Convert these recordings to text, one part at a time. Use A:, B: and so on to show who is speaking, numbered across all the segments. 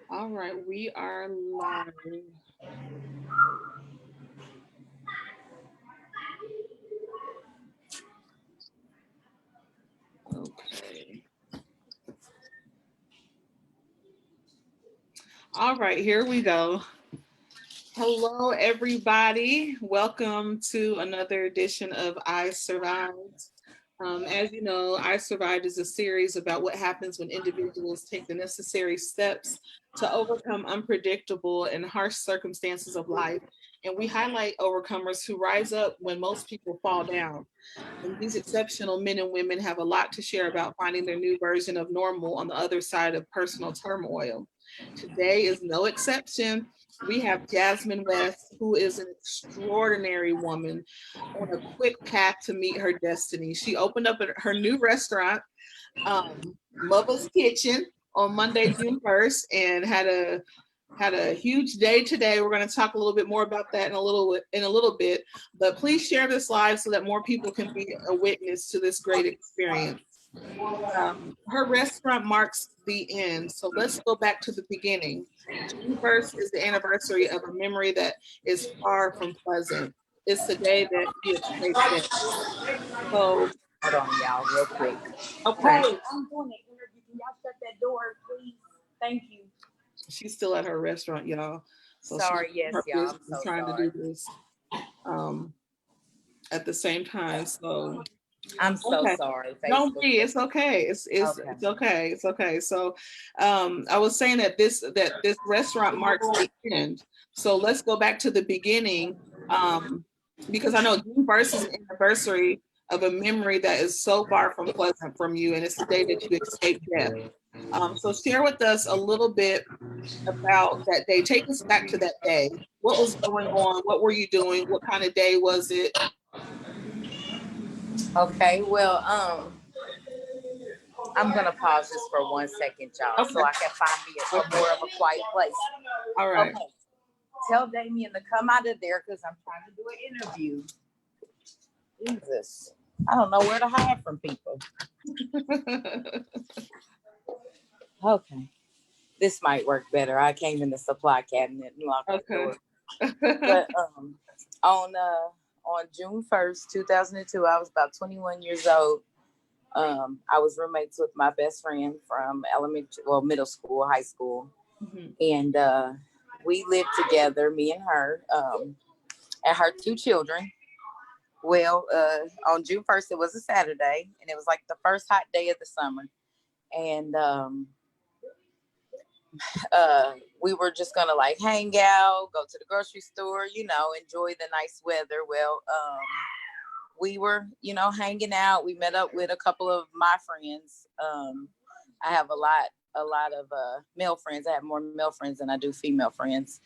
A: All right, we are live. Okay. All right, here we go. Hello, everybody. Welcome to another edition of I Survived. As you know, I Survived is a series about what happens when individuals take the necessary steps to overcome unpredictable and harsh circumstances of life. And we highlight overcomers who rise up when most people fall down. And these exceptional men and women have a lot to share about finding their new version of normal on the other side of personal turmoil. Today is no exception. We have Jasmine West, who is an extraordinary woman on a quick path to meet her destiny. She opened up her new restaurant, Muva's Kitchen, on Monday, June 1st, and had a huge day today. We're going to talk a little bit more about that in a little bit. But please share this live so that more people can be a witness to this great experience. Her restaurant marks the end. So let's go back to the beginning. June 1st is the anniversary of a memory that is far from pleasant. It's the day that you escaped death. So,
B: hold on, y'all, real quick.
A: Okay.
B: Hey, I'm doing an interview. Can y'all shut that door, please? Thank you.
A: She's still at her restaurant, y'all. So
B: sorry, yes, y'all. I'm so
A: trying
B: sorry.
A: to do this at the same time. So
B: I'm so sorry. Facebook.
A: Don't be. It's okay. It's okay. It's okay. So, I was saying that this restaurant marks the end. So let's go back to the beginning, because I know June 1st is an anniversary of a memory that is so far from pleasant from you, and it's the day that you escaped death. So share with us a little bit about that day. Take us back to that day. What was going on? What were you doing? What kind of day was it?
B: Okay, well, I'm gonna pause this for 1 second, y'all, so I can find me a more of a quiet place.
A: All right.
B: Okay. Tell Damien to come out of there because I'm trying to do an interview. Jesus, I don't know where to hide from people. Okay, this might work better. I came in the supply cabinet and locked the door. But on June 1st, 2002, I was about 21 years old. I was roommates with my best friend from middle school, high school. Mm-hmm. And we lived together, me and her, and her two children. Well, on June 1st, it was a Saturday, and it was like the first hot day of the summer. And we were just gonna like hang out, go to the grocery store, enjoy the nice weather. Well, we were, hanging out. We met up with a couple of my friends. I have a lot of male friends. I have more male friends than I do female friends.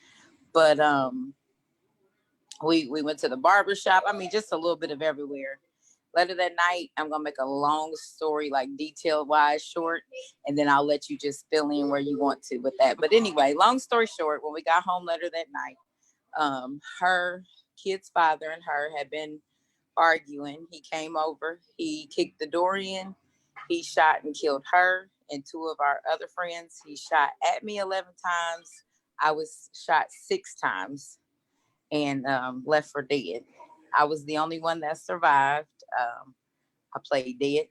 B: But we went to the barber shop. I mean, just a little bit of everywhere. Later that night, I'm going to make a long story, like detail-wise short, and then I'll let you just fill in where you want to with that. But anyway, long story short, when we got home later that night, her kid's father and her had been arguing. He came over, he kicked the door in, he shot and killed her and two of our other friends. He shot at me 11 times. I was shot 6 times and left for dead. I was the only one that survived. I played dead.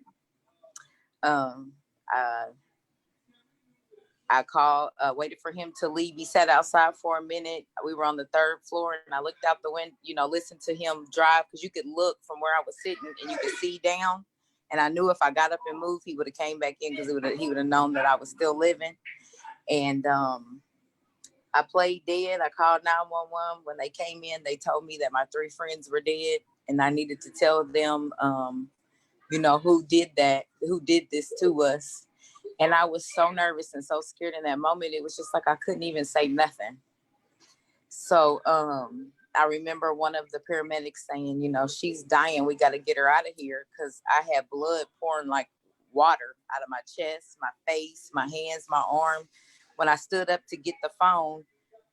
B: I called, waited for him to leave. He sat outside for a minute. We were on the 3rd floor, and I looked out the window, listened to him drive, because you could look from where I was sitting and you could see down. And I knew if I got up and moved, he would have came back in because he would have known that I was still living. And I played dead. I called 911. When they came in, they told me that my 3 friends were dead, and I needed to tell them, who did this to us. And I was so nervous and so scared in that moment. It was just like I couldn't even say nothing. So I remember one of the paramedics saying, she's dying. We got to get her out of here, because I had blood pouring like water out of my chest, my face, my hands, my arm. When I stood up to get the phone,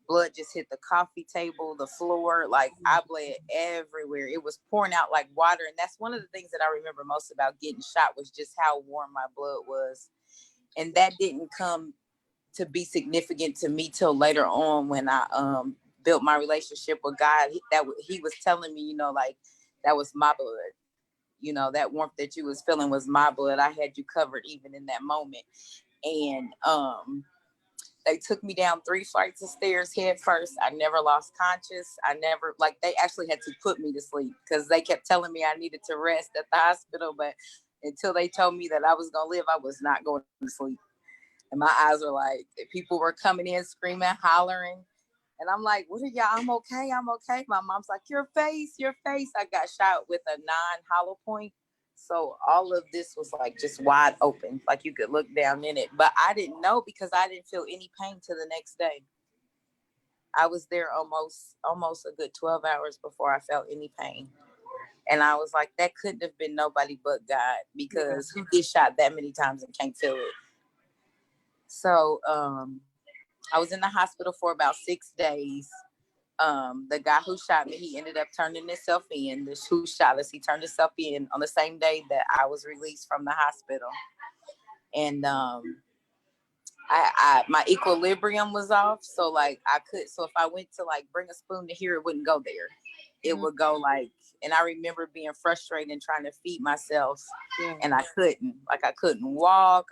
B: blood just hit the coffee table, the floor. Like I bled everywhere. It was pouring out like water. And that's one of the things that I remember most about getting shot was just how warm my blood was. And that didn't come to be significant to me till later on when I built my relationship with God. He was telling me, you know, like that was my blood. You know, that warmth that you was feeling was my blood. I had you covered even in that moment. And they took me down 3 flights of stairs head first. I never lost conscious. They actually had to put me to sleep because they kept telling me I needed to rest at the hospital. But until they told me that I was going to live, I was not going to sleep. And my eyes were like, people were coming in screaming, hollering. And I'm like, what are y'all? I'm okay. I'm okay. My mom's like, your face. I got shot with a 9 hollow point. So all of this was like just wide open, like you could look down in it. But I didn't know because I didn't feel any pain till the next day. I was there almost a good 12 hours before I felt any pain. And I was like, that couldn't have been nobody but God, because who gets shot that many times and can't feel it? So I was in the hospital for about 6 days. The guy who shot me, he ended up turning himself in. The who shot us, he turned himself in on the same day that I was released from the hospital. And my equilibrium was off, so like so if I went to like bring a spoon to here, it wouldn't go there. It would go like, and I remember being frustrated and trying to feed myself, and I couldn't walk.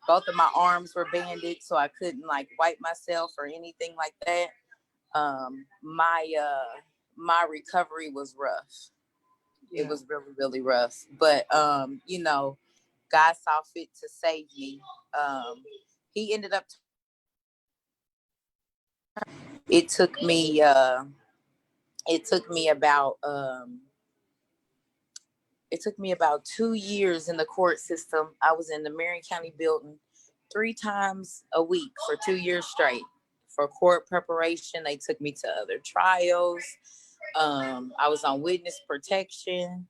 B: Both of my arms were bandaged, so I couldn't like wipe myself or anything like that. My recovery was rough. It was really, really rough. But you know, God saw fit to save me. He ended up it took me about 2 years in the court system. I was in the Marion County building 3 times a week for 2 years straight for court preparation. They took me to other trials. I was on witness protection,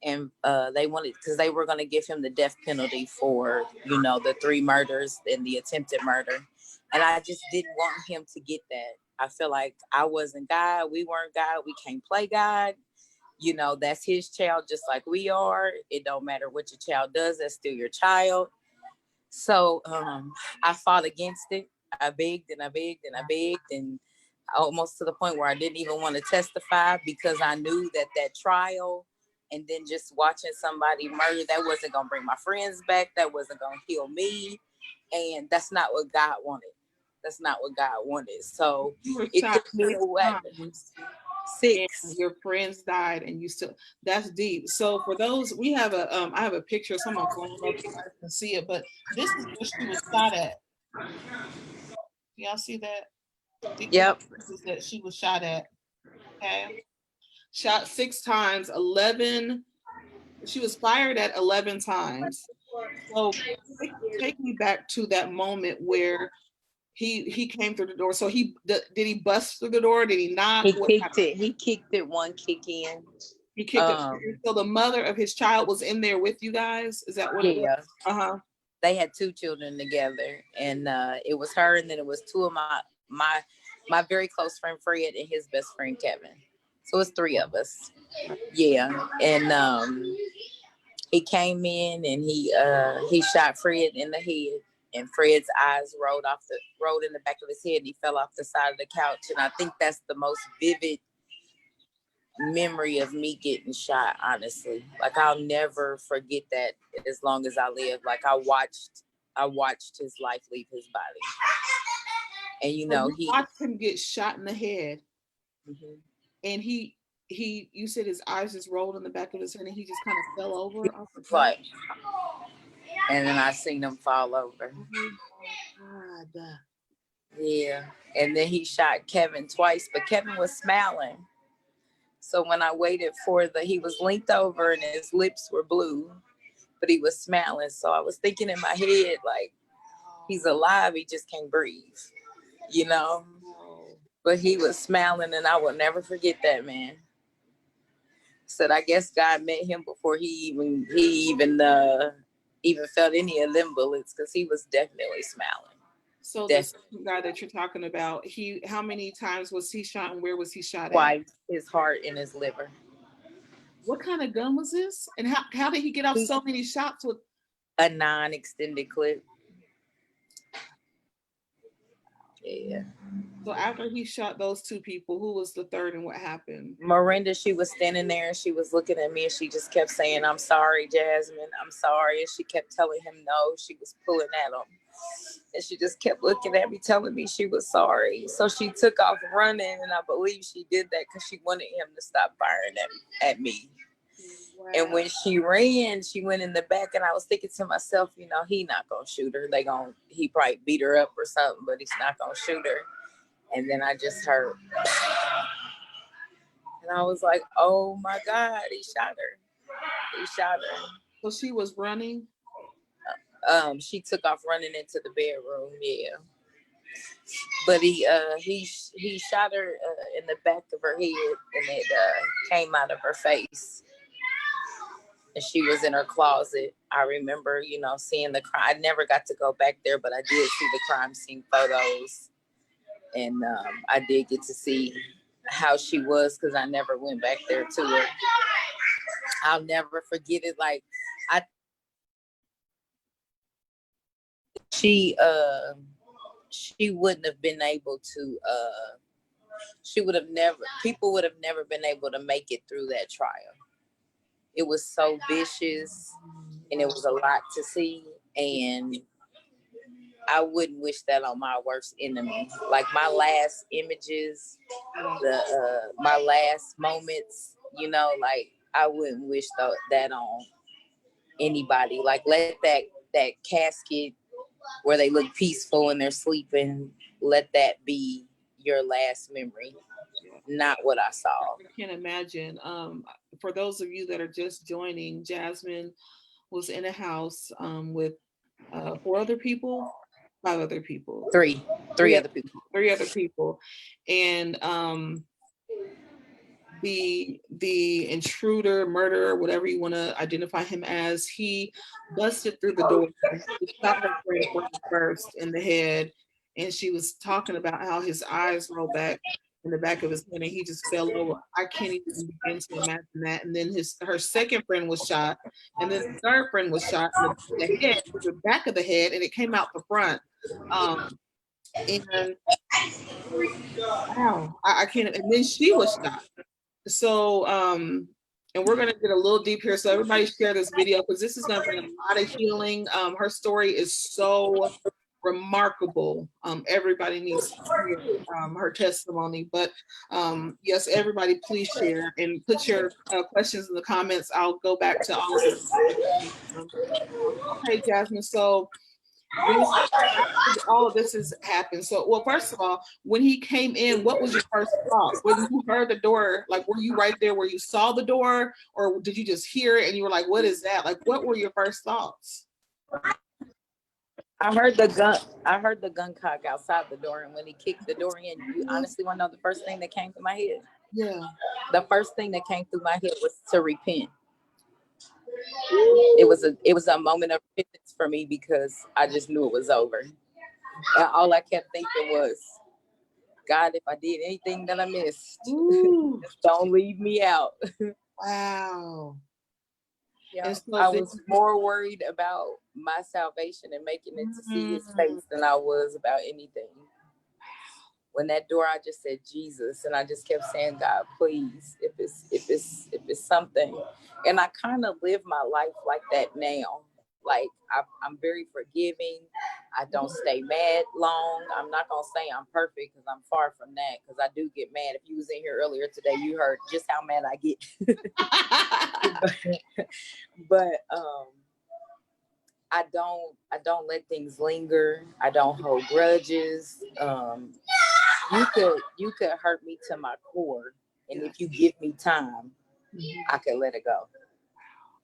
B: and they wanted, because they were going to give him the death penalty for, you know, the 3 murders and the attempted murder. And I just didn't want him to get that. I feel like I wasn't God. We weren't God. We can't play God. You know, that's his child, just like we are. It don't matter what your child does. That's still your child. So I fought against it. I begged and I begged and I begged, and almost to the point where I didn't even want to testify, because I knew that trial and then just watching somebody murder, that wasn't going to bring my friends back. That wasn't going to heal me. And that's not what God wanted. That's not what God wanted. So it took me a while. 6.
A: And your friends died and you still, that's deep. So for those, we have I have a picture, someone, I don't know if you guys can see it, but this is where she was shot at. Y'all see that?
B: Yep.
A: This is that she was shot at. Okay. Shot 6 times, 11. She was fired at 11 times. So take me back to that moment where he came through the door. So did he bust through the door? Did he knock?
B: He kicked it 1 kick in.
A: He kicked it. So the mother of his child was in there with you guys? Is that what it was? Uh-huh.
B: They had 2 children together, and it was her, and then it was 2 of my very close friend Fred and his best friend Kevin. So it's 3 of us. Yeah. And he came in and he shot Fred in the head, and Fred's eyes rolled in the back of his head, and he fell off the side of the couch. And I think that's the most vivid memory of me getting shot, honestly. Like, I'll never forget that as long as I live. Like, I watched his life leave his body. And you know,
A: he watched him get shot in the head. Mm-hmm. And you said his eyes just rolled in the back of his head and he just kind of fell over off the couch.
B: And then I seen him fall over.
A: Oh my God.
B: Yeah. And then he shot Kevin twice, but Kevin was smiling. So when I waited he was linked over and his lips were blue, but he was smiling. So I was thinking in my head, like, he's alive, he just can't breathe, you know? But he was smiling, and I will never forget that, man. Said, I guess God met him before he even felt any of them bullets, because he was definitely smiling.
A: So the
B: That's
A: second guy that you're talking about, how many times was he shot and where was he shot at?
B: twice his heart and his liver.
A: What kind of gun was this? And how did he get off so many shots with
B: a non-extended clip? Yeah.
A: So after he shot those two people, who was the third and what happened?
B: Miranda, she was standing there and she was looking at me and she just kept saying, "I'm sorry, Jasmine, I'm sorry." And she kept telling him no. She was pulling at him. And she just kept looking at me, telling me she was sorry. So she took off running, and I believe she did that because she wanted him to stop firing at me. Wow. And when she ran, she went in the back, and I was thinking to myself, you know, he not gonna shoot her. He probably beat her up or something, but he's not gonna shoot her. And then I just heard, and I was like, oh my God, he shot her. He shot her.
A: So she was running?
B: She took off running into the bedroom, yeah. But he shot her in the back of her head, and it came out of her face. And she was in her closet. I remember, you know, seeing the crime. I never got to go back there, but I did see the crime scene photos. And I did get to see how she was because I never went back there to her. I'll never forget it. Like, she wouldn't have been able to, people would have never been able to make it through that trial. It was so vicious and it was a lot to see. And I wouldn't wish that on my worst enemy. Like my last images, my last moments, you know, like I wouldn't wish that on anybody. Like let that casket where they look peaceful and they're sleeping, let that be your last memory. Not what I saw.
A: I can't imagine. For those of you that are just joining, Jasmine was in a house with 4 other people, 5 other people.
B: Three other people.
A: 3 other people. And the intruder, murderer, whatever you want to identify him as, he busted through the door. He shot her friend first in the head, and she was talking about how his eyes rolled back in the back of his head and he just fell over. I can't even begin to imagine that. And then her second friend was shot, and then the third friend was shot in the head, the back of the head, and it came out the front. And wow, I can't. And then she was shot. So, and we're going to get a little deep here. So everybody share this video because this is going to bring a lot of healing. Her story is so remarkable. Everybody needs to hear her testimony. But yes, everybody please share and put your questions in the comments. I'll go back to all of this. Okay, Jasmine. So all of this has happened. So, well, first of all, when he came in, what was your first thought? When you heard the door, like, were you right there where you saw the door, or did you just hear it and you were like, what is that? Like, what were your first thoughts?
B: I heard the gun cock outside the door, and when he kicked the door in, you honestly want to know the first thing that came through my head?
A: Yeah.
B: The first thing that came through my head was to repent. It was a moment of repentance for me because I just knew it was over. And all I kept thinking was, God, if I did anything that I missed, just don't leave me out.
A: Wow.
B: Yeah, so I was more worried about my salvation and making it to see his face than I was about anything. When that door, I just said Jesus, and I just kept saying, God, please, if it's something. And I kind of live my life like that now. Like I'm very forgiving. I don't stay mad long. I'm not gonna say I'm perfect because I'm far from that. Because I do get mad. If you was in here earlier today, you heard just how mad I get. but I don't let things linger. I don't hold grudges. You could hurt me to my core, and if you give me time, I can let it go.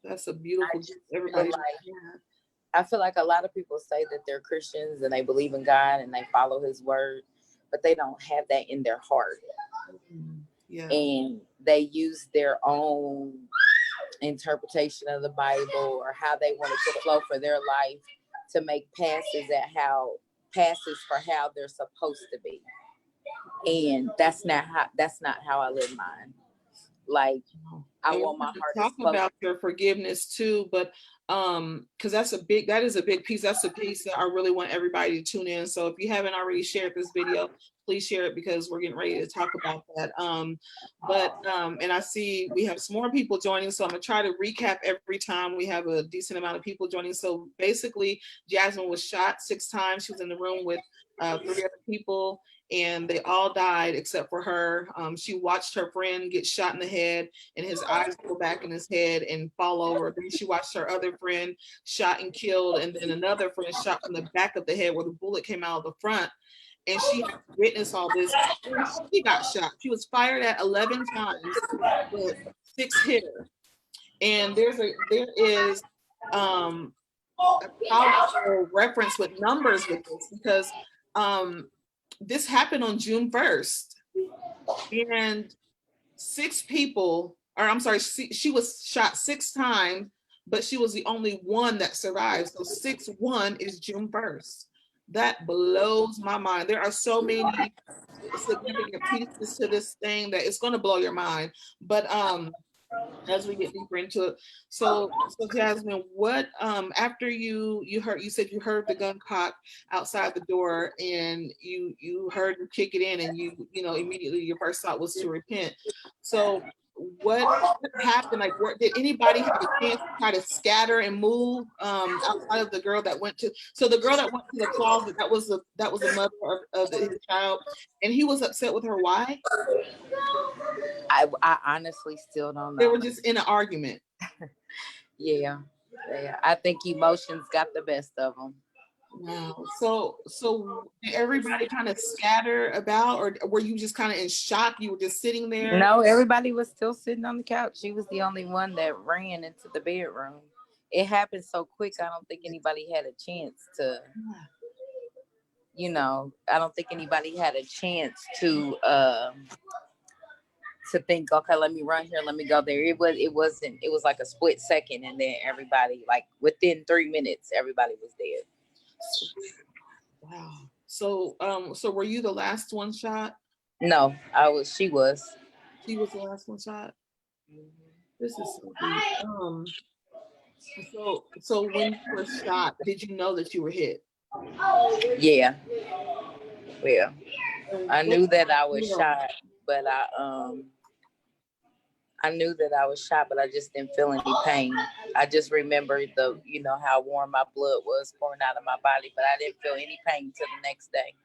A: That's a beautiful. Everybody,
B: I feel like a lot of people say that they're Christians and they believe in God and they follow His word, but they don't have that in their heart. Yeah. And they use their own interpretation of the Bible or how they want it to flow for their life to make passes at how passes for how they're supposed to be. And that's not how I live mine. Like, I want my heart
A: to talk about your forgiveness too, but because that is a big piece. That's a piece that I really want everybody to tune in. So if you haven't already shared this video, please share it, because we're getting ready to talk about that. And I see we have some more people joining, so I'm gonna try to recap every time. We have a decent amount of people joining. So basically, Jasmine was shot 6 times. She was in the room with 3 other people, and they all died except for her. She watched her friend get shot in the head, and his eyes go back in his head and fall over. Then she watched her other friend shot and killed, and then another friend shot from the back of the head where the bullet came out of the front. And she had to witness all this. And she got shot. She was fired at 11 times, but 6 hit her. And there is a powerful reference with numbers with this, because this happened on June 1st, and 6 people, or I'm sorry, she was shot 6 times, but she was the only one that survived. So 6-1 is June 1st. That blows my mind. There are so many significant pieces to this thing that it's going to blow your mind. But as we get deeper into it, so Jasmine, what after you said you heard the gun cock outside the door, and you heard him kick it in, and you know immediately your first thought was to repent. So what happened? Like, did anybody have a chance to try to scatter and move outside of the girl that went to? So the girl that went to the closet, that was the mother of his child, and he was upset with her. Why?
B: I honestly still don't know.
A: They were just in an argument.
B: Yeah. I think emotions got the best of them.
A: Wow. So did everybody kind of scatter about, or were you just kind of in shock? You were just sitting there?
B: No, everybody was still sitting on the couch. She was the only one that ran into the bedroom. It happened so quick, I don't think anybody had a chance to, I don't think anybody had a chance to think, okay, let me run here, let me go there. It was like a split second, and then everybody, like within 3 minutes, everybody was dead.
A: Wow. So were you the last one shot?
B: No, she was.
A: She was the last one shot. This is so deep. So when you were shot, did you know that you were hit?
B: Yeah. I knew that I was shot, but I knew that I was shot, but I just didn't feel any pain. I just remembered how warm my blood was pouring out of my body, but I didn't feel any pain till the next day.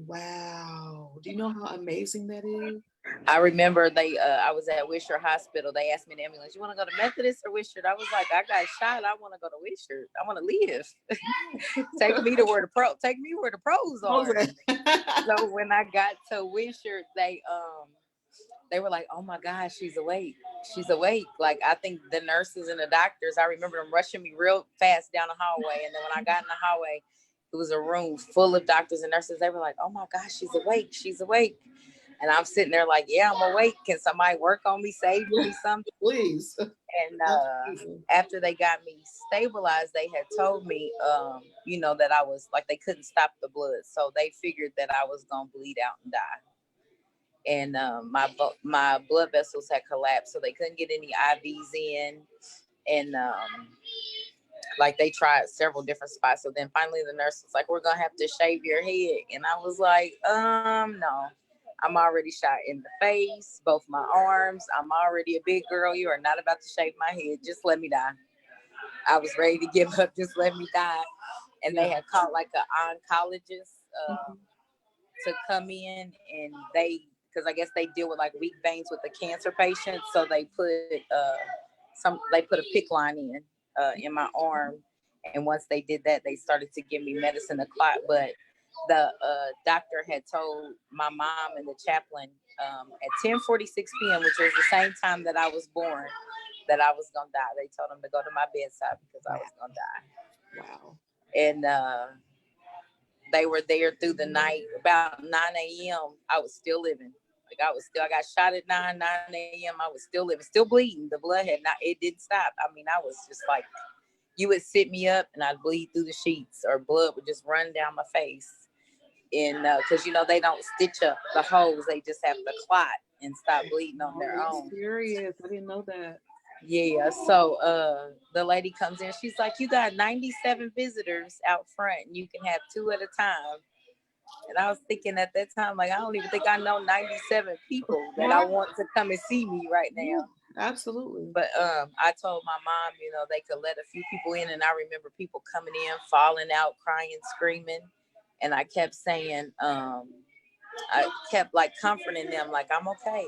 A: Wow. Do you know how amazing that is?
B: I remember I was at Wishart Hospital. They asked me in the ambulance, you want to go to Methodist or Wishart? I was like, I got shot. I want to go to Wishart. I want to live. Take me where the pros are. So when I got to Wishart, they were like, oh my gosh, she's awake. She's awake. Like, I think the nurses and the doctors, I remember them rushing me real fast down the hallway. And then when I got in the hallway, it was a room full of doctors and nurses. They were like, oh my gosh, she's awake. She's awake. And I'm sitting there like, yeah, I'm awake. Can somebody work on me, save me something?
A: Please.
B: And after they got me stabilized, they had told me, that I was like, they couldn't stop the blood. So they figured that I was going to bleed out and die. And my blood vessels had collapsed, so they couldn't get any IVs in. And like, they tried several different spots. So then finally the nurse was like, we're going to have to shave your head. And I was like, no. I'm already shot in the face, both my arms. I'm already a big girl. You are not about to shave my head. Just let me die. I was ready to give up. Just let me die. And they had called like an oncologist to come in, and because I guess they deal with like weak veins with the cancer patients. So they put a PICC line in my arm. And once they did that, they started to give me medicine to clot. But the doctor had told my mom and the chaplain at 10:46 p.m., which was the same time that I was born, that I was going to die. They told them to go to my bedside because I was going to die.
A: Wow.
B: And they were there through the night. About 9 a.m., I was still living. Like, I got shot at 9 a.m. I was still living, still bleeding. The blood it didn't stop. I mean, I was just like, you would sit me up and I'd bleed through the sheets, or blood would just run down my face. And because they don't stitch up the holes, they just have to clot and stop bleeding on their own.
A: Serious? I didn't know that.
B: Yeah, so the lady comes in, she's like, you got 97 visitors out front and you can have 2 at a time. And I was thinking at that time, like, I don't even think I know 97 people that I want to come and see me right now.
A: Yeah, absolutely.
B: But I told my mom, they could let a few people in, and I remember people coming in, falling out, crying, screaming, and I kept saying, I kept like comforting them, like, I'm okay,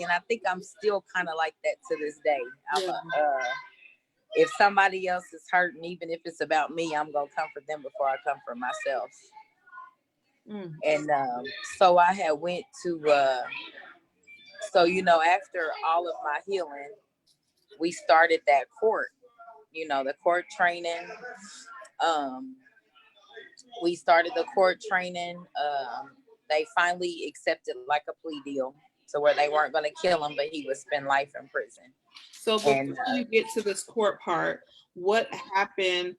B: and I think I'm still kind of like that to this day. If somebody else is hurting, even if it's about me, I'm gonna comfort them before I comfort myself. And so I had went to after all of my healing, we started that court, the court training. We started the court training. They finally accepted like a plea deal, so where they weren't going to kill him, but he would spend life in prison.
A: So before you get to this court part, what happened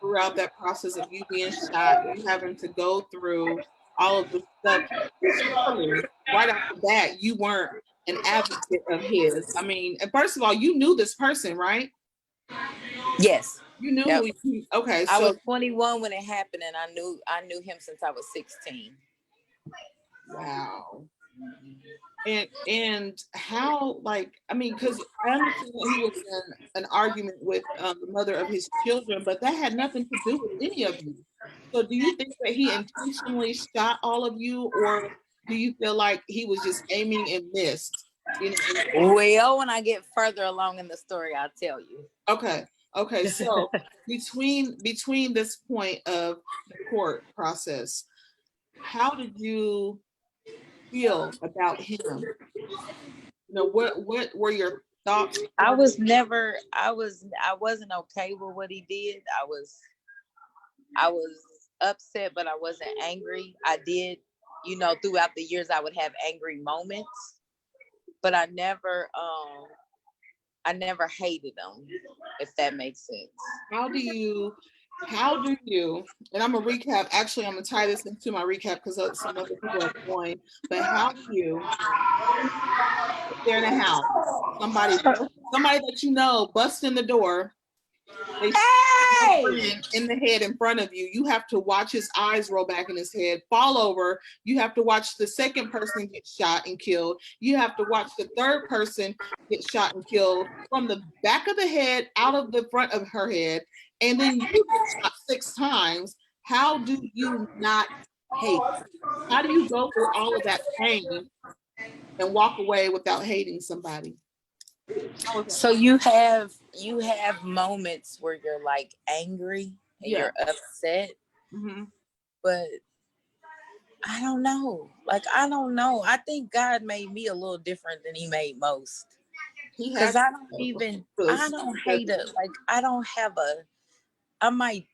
A: throughout that process of you being shot, you having to go through all of the stuff? Surely, right off the bat, you weren't an advocate of his. I mean, first of all, you knew this person, right?
B: Yes.
A: You knew who okay. So
B: I was 21 when it happened, and I knew him since I was 16.
A: Wow. And how, like, I mean, because I understand that he was in an argument with the mother of his children, but that had nothing to do with any of you. So do you think that he intentionally shot all of you, or do you feel like he was just aiming and missed?
B: Well, when I get further along in the story, I'll tell you.
A: Okay. So between this point of the court process, how did you feel about him? What were your thoughts?
B: I wasn't okay with what he did. I was upset, but I wasn't angry. I did, throughout the years I would have angry moments, but I never hated him, if that makes sense.
A: How do you, and I'm gonna recap, actually I'm gonna tie this into my recap because some other people have joined, but how do you, if they're in a house, somebody that busts in the door, they in the head in front of you, you have to watch his eyes roll back in his head, fall over, you have to watch the second person get shot and killed, you have to watch the third person get shot and killed from the back of the head out of the front of her head, and then you get shot 6 times. How do you not hate? How do you go through all of that pain and walk away without hating somebody?
B: So you have moments where you're like angry and you're upset, but I don't know. I think God made me a little different than he made most. Because I don't hate it. Like, I don't have I might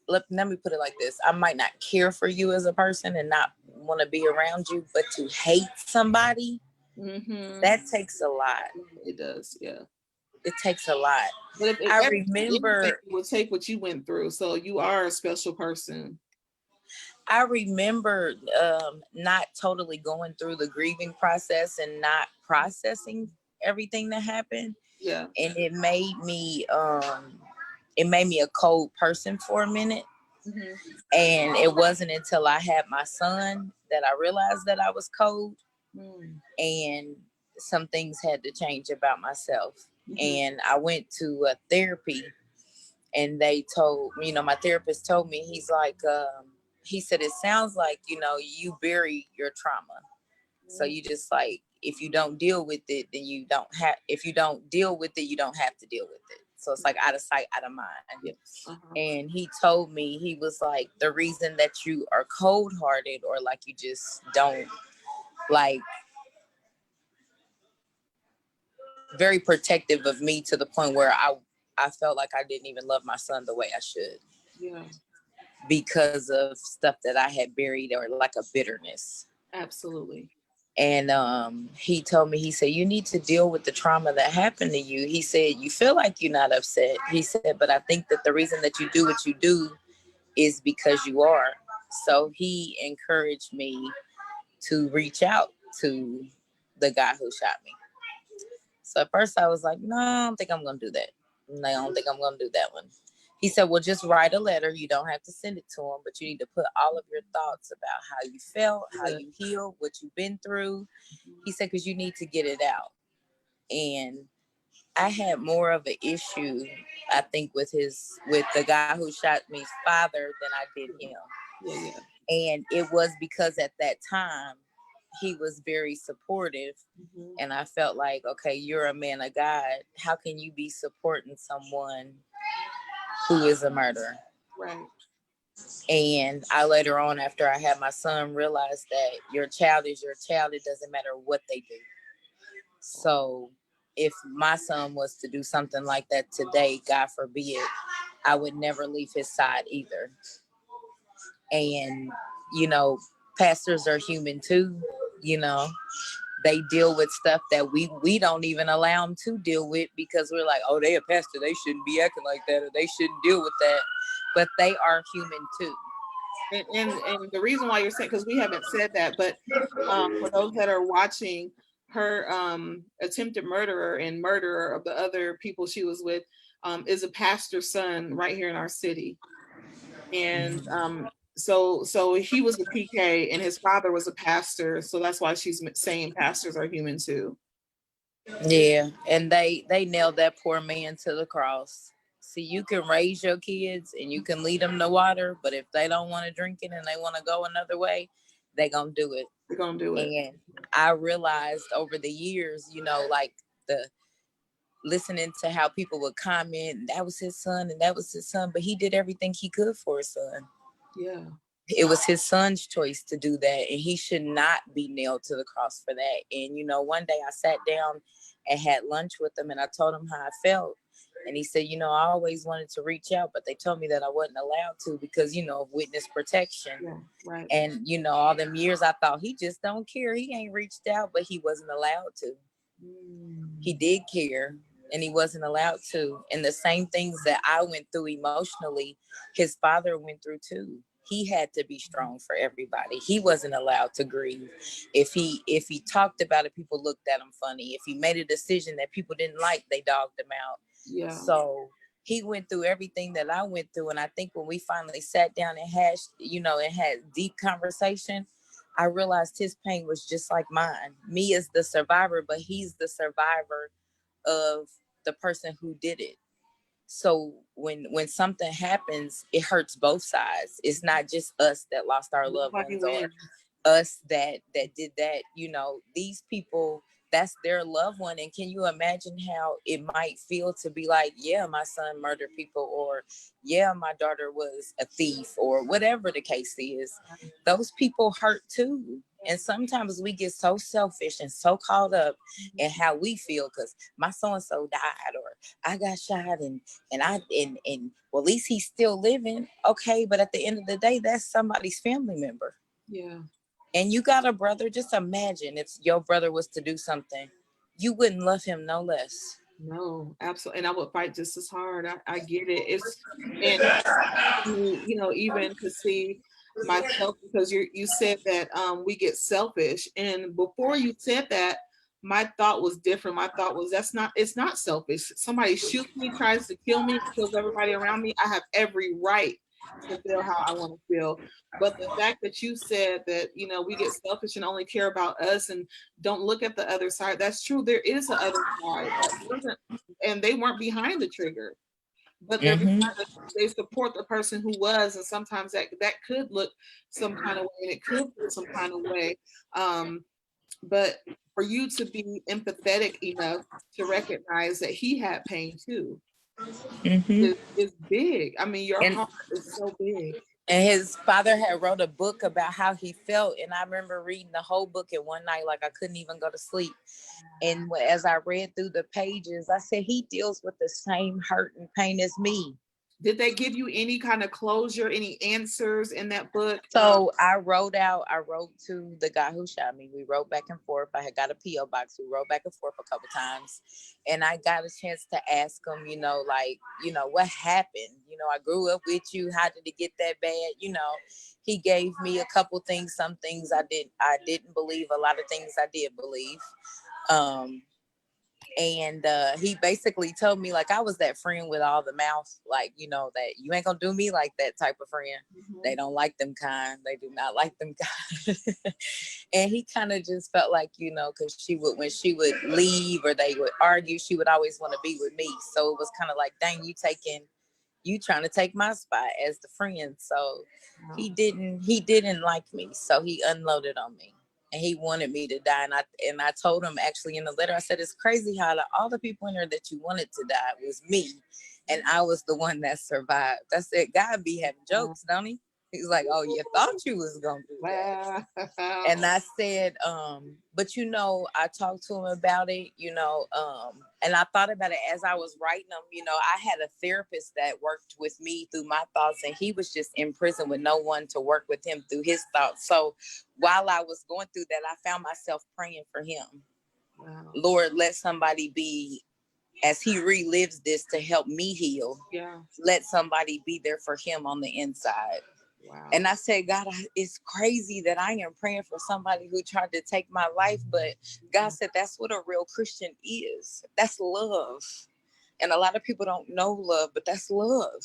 B: let me put it like this. I might not care for you as a person and not want to be around you, but to hate somebody, that takes a lot.
A: It does, yeah.
B: It takes a lot.
A: But I remember it would take what you went through, so you are a special person.
B: I remember not totally going through the grieving process and not processing everything that happened.
A: Yeah.
B: And it made me a cold person for a minute. And it wasn't until I had my son that I realized that I was cold. And some things had to change about myself. And I went to therapy, and they told me, my therapist told me, he's like, he said, it sounds like, you bury your trauma. So you just like, if you don't deal with it, then if you don't deal with it, you don't have to deal with it. So it's like out of sight, out of mind.
A: Yes.
B: And he told me, he was like, the reason that you are cold-hearted, or like you just don't like, very protective of me to the point where I felt like I didn't even love my son the way I should.
A: Yeah.
B: Because of stuff that I had buried, or like a bitterness.
A: Absolutely.
B: And he told me, he said, you need to deal with the trauma that happened to you. He said, you feel like you're not upset. He said, but I think that the reason that you do what you do is because you are. So he encouraged me to reach out to the guy who shot me. So at first I was like, no, I don't think I'm going to do that. No, I don't think I'm going to do that one. He said, well, just write a letter. You don't have to send it to him, but you need to put all of your thoughts about how you felt, how you healed, what you've been through. He said, because you need to get it out. And I had more of an issue, I think, with the guy who shot me's father than I did him.
A: Yeah.
B: And it was because at that time he was very supportive. And I felt like, okay, you're a man of God. How can you be supporting someone who is a murderer?
A: Right.
B: And I later on, after I had my son, realized that your child is your child. It doesn't matter what they do. So if my son was to do something like that today, God forbid, I would never leave his side either. And, pastors are human too, they deal with stuff that we don't even allow them to deal with, because we're like, oh, they a pastor, they shouldn't be acting like that, or they shouldn't deal with that. But they are human too.
A: And the reason why you're saying, because we haven't said that, but for those that are watching, her attempted murderer and murderer of the other people she was with is a pastor's son right here in our city. And so he was a PK and his father was a pastor, so that's why she's saying pastors are human too.
B: Yeah, and they nailed that poor man to the cross. See, you can raise your kids and you can lead them to water, but if they don't want to drink it and they want to go another way, they're going to do it.
A: They're going to do it.
B: And I realized over the years, like the listening to how people would comment, that was his son and that was his son, but he did everything he could for his son.
A: Yeah.
B: It was his son's choice to do that, and he should not be nailed to the cross for that. And, one day I sat down and had lunch with him, and I told him how I felt. And he said, I always wanted to reach out, but they told me that I wasn't allowed to because, of witness protection.
A: Yeah, right.
B: And, all them years I thought he just don't care. He ain't reached out, but he wasn't allowed to. He did care, and he wasn't allowed to. And the same things that I went through emotionally, his father went through too. He had to be strong for everybody. He wasn't allowed to grieve. If he talked about it, people looked at him funny. If he made a decision that people didn't like, they dogged him out.
A: Yeah.
B: So he went through everything that I went through. And I think when we finally sat down and hashed, and had deep conversation, I realized his pain was just like mine. Me as the survivor, but he's the survivor of the person who did it. So when something happens, it hurts both sides. It's not just us that lost our loved ones or us that did that. These people, that's their loved one. And can you imagine how it might feel to be like, yeah, my son murdered people, or yeah, my daughter was a thief, or whatever the case is. Those people hurt too. And sometimes we get so selfish and so caught up in how we feel because my so-and-so died, or I got shot, and well, at least he's still living. Okay, but at the end of the day, that's somebody's family member.
A: Yeah.
B: And you got a brother. Just imagine if your brother was to do something, you wouldn't love him no less.
A: No, absolutely. And I would fight just as hard. I get it. And even to see myself, because you said that we get selfish. And before you said that, my thought was different. My thought was it's not selfish. Somebody shoots me, tries to kill me, kills everybody around me. I have every right to feel how I want to feel. But the fact that you said that, we get selfish and only care about us and don't look at the other side, that's true. There is a other side that wasn't, and they weren't behind the trigger, but they support the person who was, and sometimes that could look some kind of way, and it could feel some kind of way. But for you to be empathetic enough to recognize that he had pain too, is big. I mean, your heart is so big.
B: And his father had wrote a book about how he felt. And I remember reading the whole book in one night, like I couldn't even go to sleep. And as I read through the pages, I said, he deals with the same hurt and pain as me.
A: Did they give you any kind of closure, any answers in that book?
B: So I wrote to the guy who shot me. We wrote back and forth. I had got a P.O. box. We wrote back and forth a couple times. And I got a chance to ask him, what happened? I grew up with you. How did it get that bad? He gave me a couple things. Some things I didn't believe. A lot of things I did believe. And he basically told me, like, I was that friend with all the mouth, like, that you ain't gonna do me like that type of friend. Mm-hmm. They don't like them kind. They do not like them kind. And he kind of just felt like, because when she would leave or they would argue, she would always want to be with me. So it was kind of like, dang, you trying to take my spot as the friend. So he didn't like me. So he unloaded on me. And he wanted me to die. And I told him, actually, in the letter, I said, it's crazy how all the people in there that you wanted to die was me. And I was the one that survived. I said, God be having jokes, don't he? He's like, oh, you thought you was going to do that. Wow. And I said, but I talked to him about it, and I thought about it as I was writing them. I had a therapist that worked with me through my thoughts, and he was just in prison with no one to work with him through his thoughts. So while I was going through that, I found myself praying for him. Wow. Lord, let somebody be, as he relives this, to help me heal. Yeah. Let somebody be there for him on the inside. Wow. And I said, God, it's crazy that I am praying for somebody who tried to take my life. But God said, that's what a real Christian is. That's love. And a lot of people don't know love, but that's love.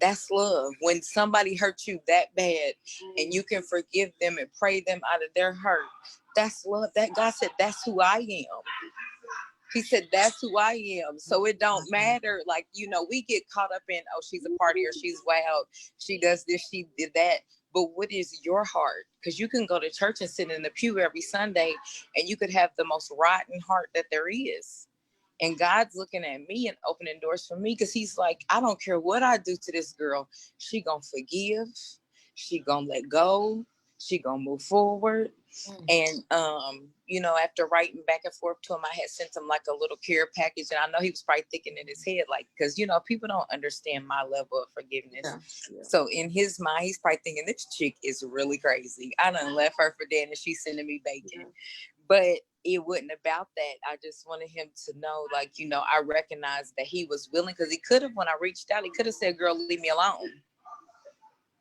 B: That's love. When somebody hurts you that bad and you can forgive them and pray them out of their hurt, that's love. That God said, that's who I am. He said, that's who I am. So it don't matter. Like, we get caught up in, oh, she's a partier, she's wild, she does this, she did that. But what is your heart? Because you can go to church and sit in the pew every Sunday and you could have the most rotten heart that there is. And God's looking at me and opening doors for me because he's like, I don't care what I do to this girl. She gonna forgive. She gonna let go. She gonna move forward. And, after writing back and forth to him, I had sent him like a little care package. And I know he was probably thinking in his head, like, because, people don't understand my level of forgiveness. Yeah. So in his mind, he's probably thinking, this chick is really crazy. I done left her for dead and she's sending me bacon. Yeah. But it wasn't about that. I just wanted him to know, like, I recognized that he was willing, because he could have, when I reached out, he could have said, girl, leave me alone.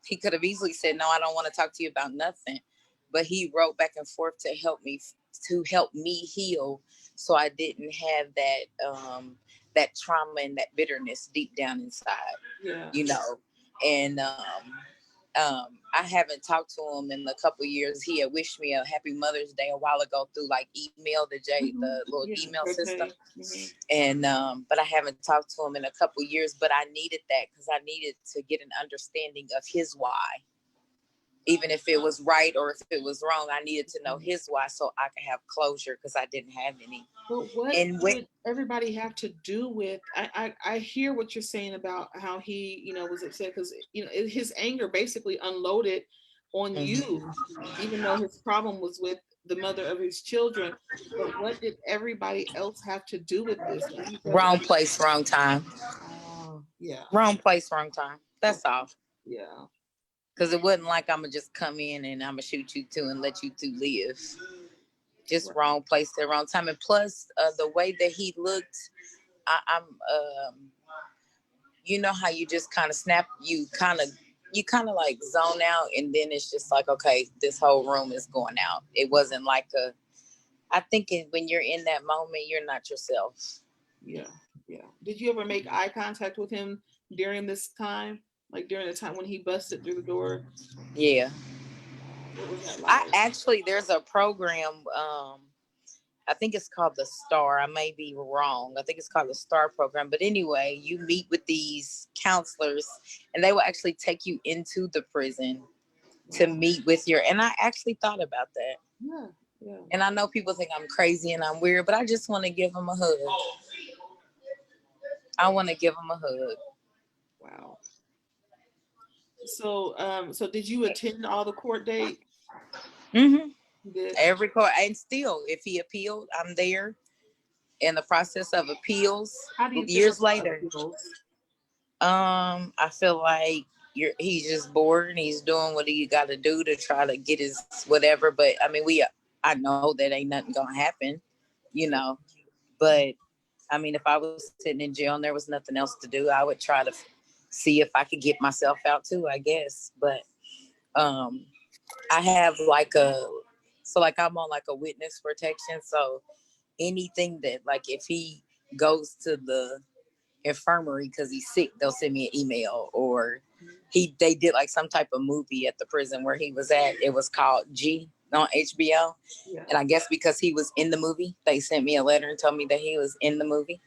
B: He could have easily said, no, I don't want to talk to you about nothing. But he wrote back and forth to help me heal, so I didn't have that trauma and that bitterness deep down inside. Yeah. And I haven't talked to him in a couple of years. He had wished me a happy Mother's Day a while ago through like email, the little email system. Mm-hmm. And but I haven't talked to him in a couple of years. But I needed that because I needed to get an understanding of his why. Even if it was right or if it was wrong, I needed to know his why so I could have closure, because I didn't have any.
A: But what would everybody have to do with? I hear what you're saying about how he, was upset because his anger basically unloaded on you, even though his problem was with the mother of his children. But what did everybody else have to do with this?
B: Wrong place, wrong time.
A: Yeah.
B: Wrong place, wrong time. That's all.
A: Yeah.
B: Because it wasn't like I'm going to just come in and I'm going to shoot you two and let you two live. Just wrong place at wrong time. And plus, the way that he looked, I'm how you just kind of snap, you kind of like zone out, and then it's just like, okay, this whole room is going out. It wasn't like I think when you're in that moment, you're not yourself. Yeah.
A: Yeah. Did you ever make eye contact with him during this time? Like during the time when he busted through the door?
B: Yeah.
A: What was that like?
B: There's a program, I think it's called the STAR. I may be wrong. I think it's called the STAR program. But anyway, you meet with these counselors and they will actually take you into the prison to meet with and I actually thought about that.
A: Yeah. Yeah.
B: And I know people think I'm crazy and I'm weird, but I just want to give them a hug. I want to give them a hug.
A: Wow. So did you attend all the court dates?
B: Mm-hmm. Every court, and still, if he appealed, I'm there in the process of appeals.
A: How do you
B: years later. I feel like he's just bored and he's doing what he got to do to try to get his whatever. But I mean, I know that ain't nothing gonna happen, you know. But I mean, if I was sitting in jail and there was nothing else to do, I would try to see if I could get myself out too, I guess. But I have like I'm on like a witness protection. So anything that like if he goes to the infirmary because he's sick, they'll send me an email. Or they did like some type of movie at the prison where he was at. It was called G on HBO. Yeah. And I guess because he was in the movie, they sent me a letter and told me that he was in the movie.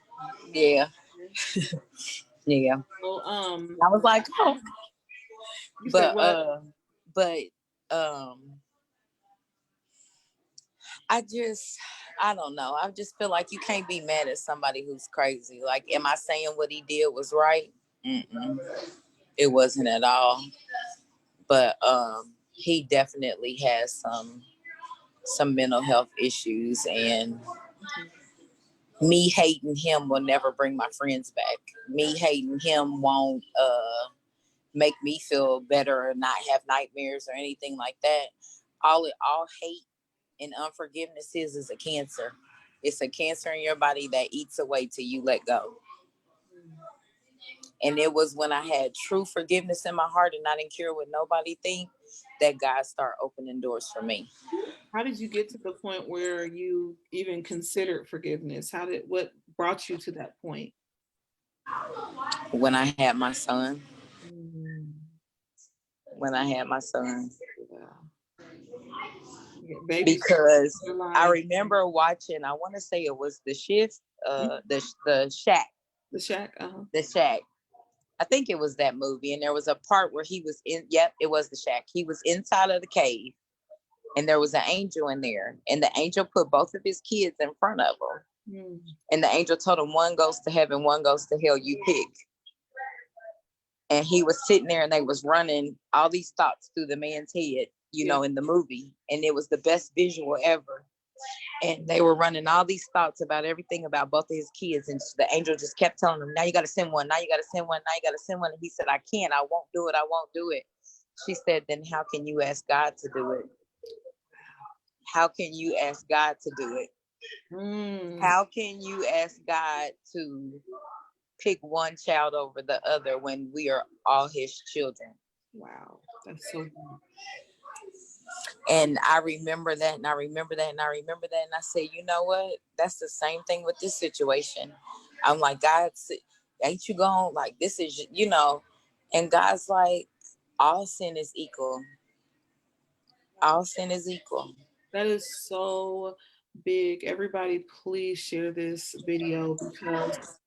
B: Yeah. Yeah.
A: Well,
B: I was like, oh. But I don't know. I just feel like you can't be mad at somebody who's crazy. Like, am I saying what he did was right? Mm-mm. It wasn't at all. But he definitely has some mental health issues, and me hating him will never bring my friends back. Me hating him won't make me feel better or not have nightmares or anything like that. All hate and unforgiveness is a cancer. It's a cancer in your body that eats away till you let go. And it was when I had true forgiveness in my heart and I didn't care what nobody think that God started opening doors for me.
A: How did you get to the point where you even considered forgiveness? What brought you to that point?
B: When I had my son. When I had my son. Yeah, because I remember watching, I want to say it was The Shift, the Shack.
A: The Shack? Uh-huh.
B: The Shack. I think it was that movie. And there was a part where he was it was The Shack. He was inside of the cave and there was an angel in there. And the angel put both of his kids in front of him. And the angel told him, one goes to heaven, one goes to hell, you pick. And he was sitting there and they was running all these thoughts through the man's head, you know, in the movie. And it was the best visual ever. And they were running all these thoughts about everything about both of his kids. And the angel just kept telling him, now you got to send one. Now you got to send one. Now you got to send one. And he said, I can't. I won't do it. I won't do it. She said, then how can you ask God to do it? How can you ask God to do it? How can you ask God to pick one child over the other when we are all his children?
A: Wow, that's so deep.
B: And I remember that, and I remember that, and I remember that, and I said, you know what? That's the same thing with this situation. I'm like, God, ain't you going? Like, this is, you know, and God's like, all sin is equal. All sin is equal.
A: That is so big. Everybody, please share this video because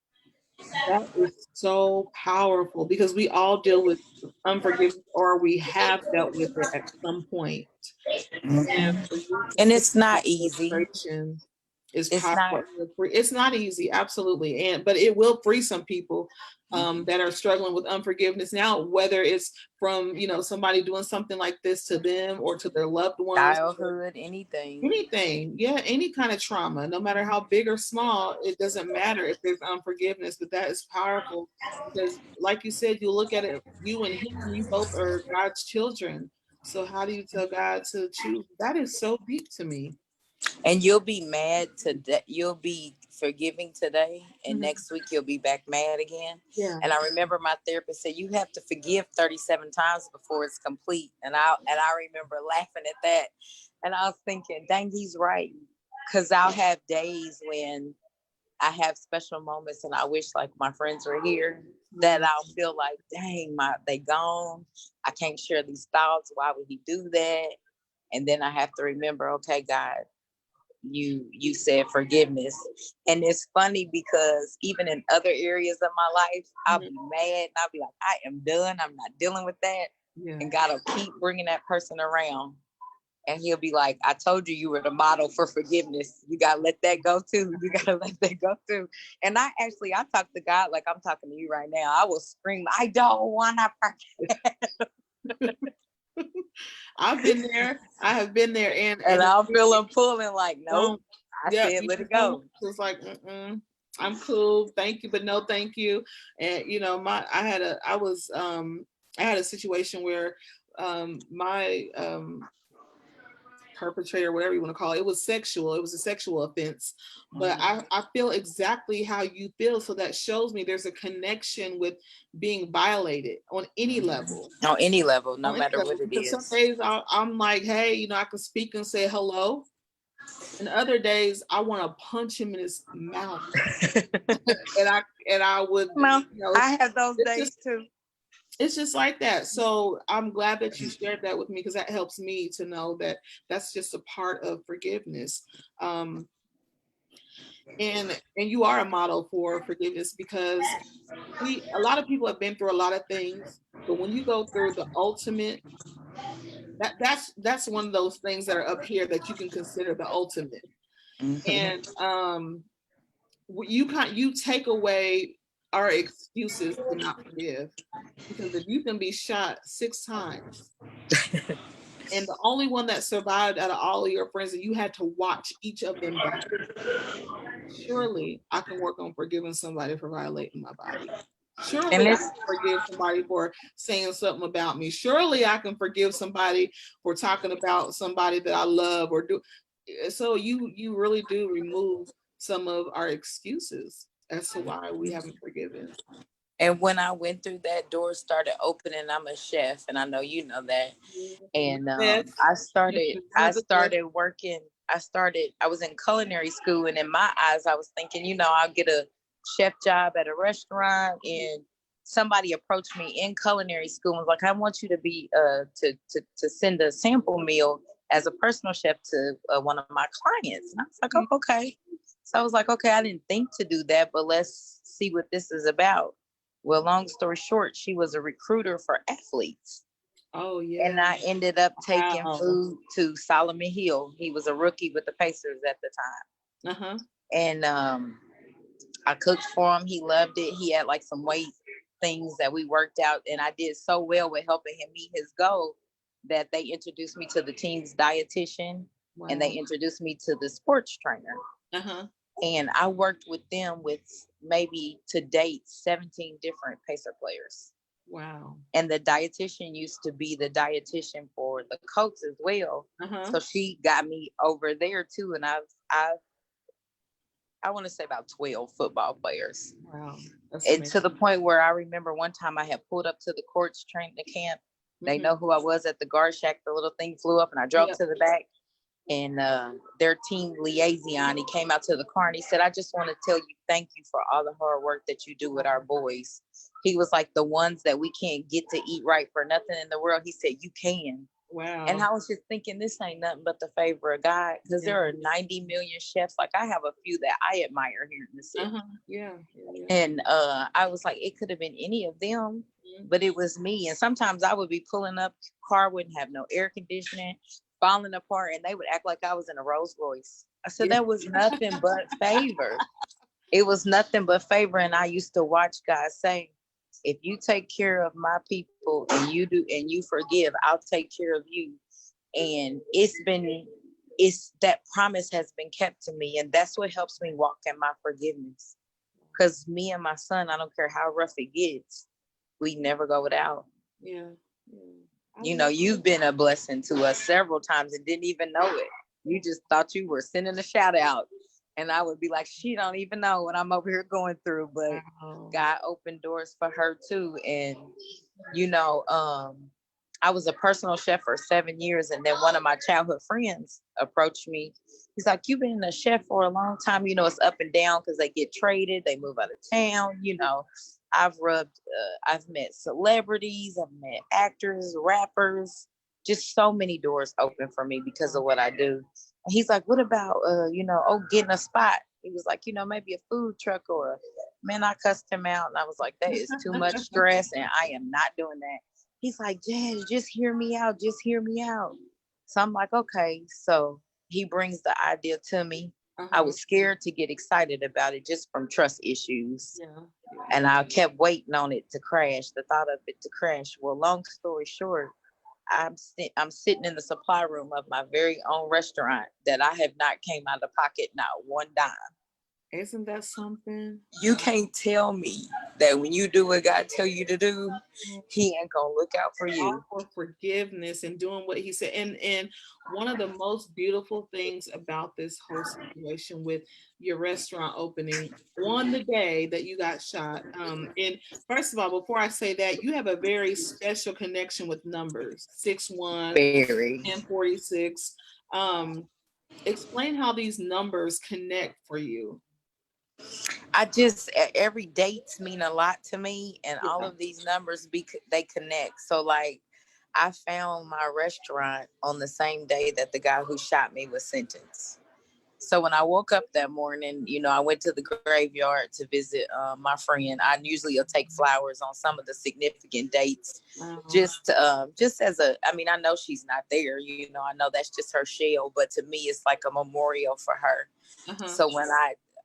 A: that is so powerful, because we all deal with unforgiveness or we have dealt with it at some point.
B: And it's not easy.
A: It's not easy, absolutely. But it will free some people that are struggling with unforgiveness now, whether it's from, you know, somebody doing something like this to them or to their loved ones.
B: Childhood, anything.
A: Yeah, any kind of trauma, no matter how big or small, it doesn't matter if there's unforgiveness. But that is powerful because, like you said, you look at it, you and him, you both are God's children. So how do you tell God to choose? That is so deep to me.
B: And you'll be mad today. You'll be forgiving today, and next week you'll be back mad again.
A: Yeah.
B: And I remember my therapist said you have to forgive 37 times before it's complete. And I remember laughing at that, and I was thinking, dang, he's right. Because I'll have days when I have special moments, and I wish like my friends were here. That I'll feel like, dang, they gone. I can't share these thoughts. Why would he do that? And then I have to remember, okay, God, you said forgiveness. And it's funny because even in other areas of my life, I'll be mad and I'll be like, I am done. I'm not dealing with that. Yeah. And God will keep bringing that person around. And he'll be like, I told you were the model for forgiveness. You got to let that go too. You got to let that go too. And I talk to God like I'm talking to you right now. I will scream, I don't want to forget.
A: I've been there. I have been there. And
B: I'll feel him pulling like, nope. I said, let it go.
A: It's like, I'm cool. Thank you, but no thank you. And I had a situation where my perpetrator, whatever you want to call it, it was sexual. It was a sexual offense. But I feel exactly how you feel. So that shows me there's a connection with being violated on any level.
B: On any level, no
A: On any
B: matter
A: level.
B: what it
A: Because some
B: is.
A: days I'm like, hey, I can speak and say hello. And other days I want to punch him in his mouth. and I would,
B: No,
A: it's,
B: I have those
A: it's just
B: days too.
A: it's just like that. So I'm glad that you shared that with me, because that helps me to know that that's just a part of forgiveness. Um, and you are a model for forgiveness, because a lot of people have been through a lot of things, but when you go through the ultimate, that's one of those things that are up here that you can consider the ultimate. And you take away our excuses to not forgive, because if you can be shot 6 times and the only one that survived out of all of your friends, and you had to watch each of them die, surely I can work on forgiving somebody for violating my body.
B: And
A: Surely I
B: it's
A: can forgive somebody for saying something about me. Surely I can forgive somebody for talking about somebody that I love or do. So you really do remove some of our excuses as to why we haven't forgiven.
B: and when I went through that, doors started opening. I'm a chef, and I know you know that. And
A: Yes.
B: I started working. I was in culinary school, and in my eyes, I was thinking, I'll get a chef job at a restaurant. And somebody approached me in culinary school and was like, I want you to be to send a sample meal as a personal chef to one of my clients. And I was like, oh, okay. So I was like, okay, I didn't think to do that, but let's see what this is about. Well, long story short, she was a recruiter for athletes.
A: Oh yeah.
B: And I ended up taking food to Solomon Hill. He was a rookie with the Pacers at the time.
A: Uh-huh.
B: And I cooked for him. He loved it. He had like some weight things that we worked out. And I did so well with helping him meet his goal that they introduced me to the team's dietitian. Wow. And they introduced me to the sports trainer.
A: Uh-huh.
B: And I worked with them with maybe to date 17 different Pacer players.
A: Wow.
B: And the dietitian used to be the dietitian for the coach as well. Uh-huh. So she got me over there too. And I want to say about 12 football players. Wow. And to the point where I remember one time I had pulled up to the courts training camp. They know who I was at the guard shack. The little thing flew up and I drove to the back. And their team liaison, he came out to the car and he said, I just want to tell you thank you for all the hard work that you do with our boys. He was like, the ones that we can't get to eat right for nothing in the world, he said, you can. Wow. And I was just thinking, this ain't nothing but the favor of God, because there are 90 million chefs. Like, I have a few that I admire here in the city. Yeah. And I was like, it could have been any of them, but it was me. And sometimes I would be pulling up, car wouldn't have no air conditioning, falling apart, and they would act like I was in a Rolls Royce. I said, that was nothing but favor. It was nothing but favor. And I used to watch God say, if you take care of my people and you forgive, I'll take care of you. And it's that promise has been kept to me. And that's what helps me walk in my forgiveness. Because me and my son, I don't care how rough it gets, we never go without. Yeah. You've been a blessing to us several times and didn't even know it. You just thought you were sending a shout out. And I would be like, she don't even know what I'm over here going through. But God opened doors for her too. And, I was a personal chef for 7 years. And then one of my childhood friends approached me. He's like, you've been a chef for a long time. It's up and down because they get traded. They move out of town. I've met celebrities. I've met actors, rappers. Just so many doors open for me because of what I do. And he's like, what about, getting a spot? He was like, maybe a food truck man, I cussed him out. And I was like, that is too much stress. And I am not doing that. He's like, Dad, just hear me out. Just hear me out. So I'm like, okay. So he brings the idea to me. I was scared to get excited about it just from trust issues. Yeah. And I kept waiting on it to crash, the thought of it to crash. Well, long story short, I'm sitting in the supply room of my very own restaurant that I have not came out of pocket, not one dime.
A: Isn't that something?
B: You can't tell me that when you do what God tell you to do, he ain't gonna look out for you.
A: All for forgiveness and doing what he said. And one of the most beautiful things about this whole situation with your restaurant opening on the day that you got shot. And first of all, before I say that, you have a very special connection with numbers, 6-1
B: Very.
A: and 46. Explain how these numbers connect for you.
B: I just every dates mean a lot to me, and all
A: Yeah.
B: of these numbers they connect. So like, I found my restaurant on the same day that the guy who shot me was sentenced. So when I woke up that morning, I went to the graveyard to visit my friend. I usually will take flowers on some of the significant dates,
A: Wow.
B: just as a. I mean, I know she's not there. I know that's just her shell, but to me, it's like a memorial for her.
A: Uh-huh.
B: So when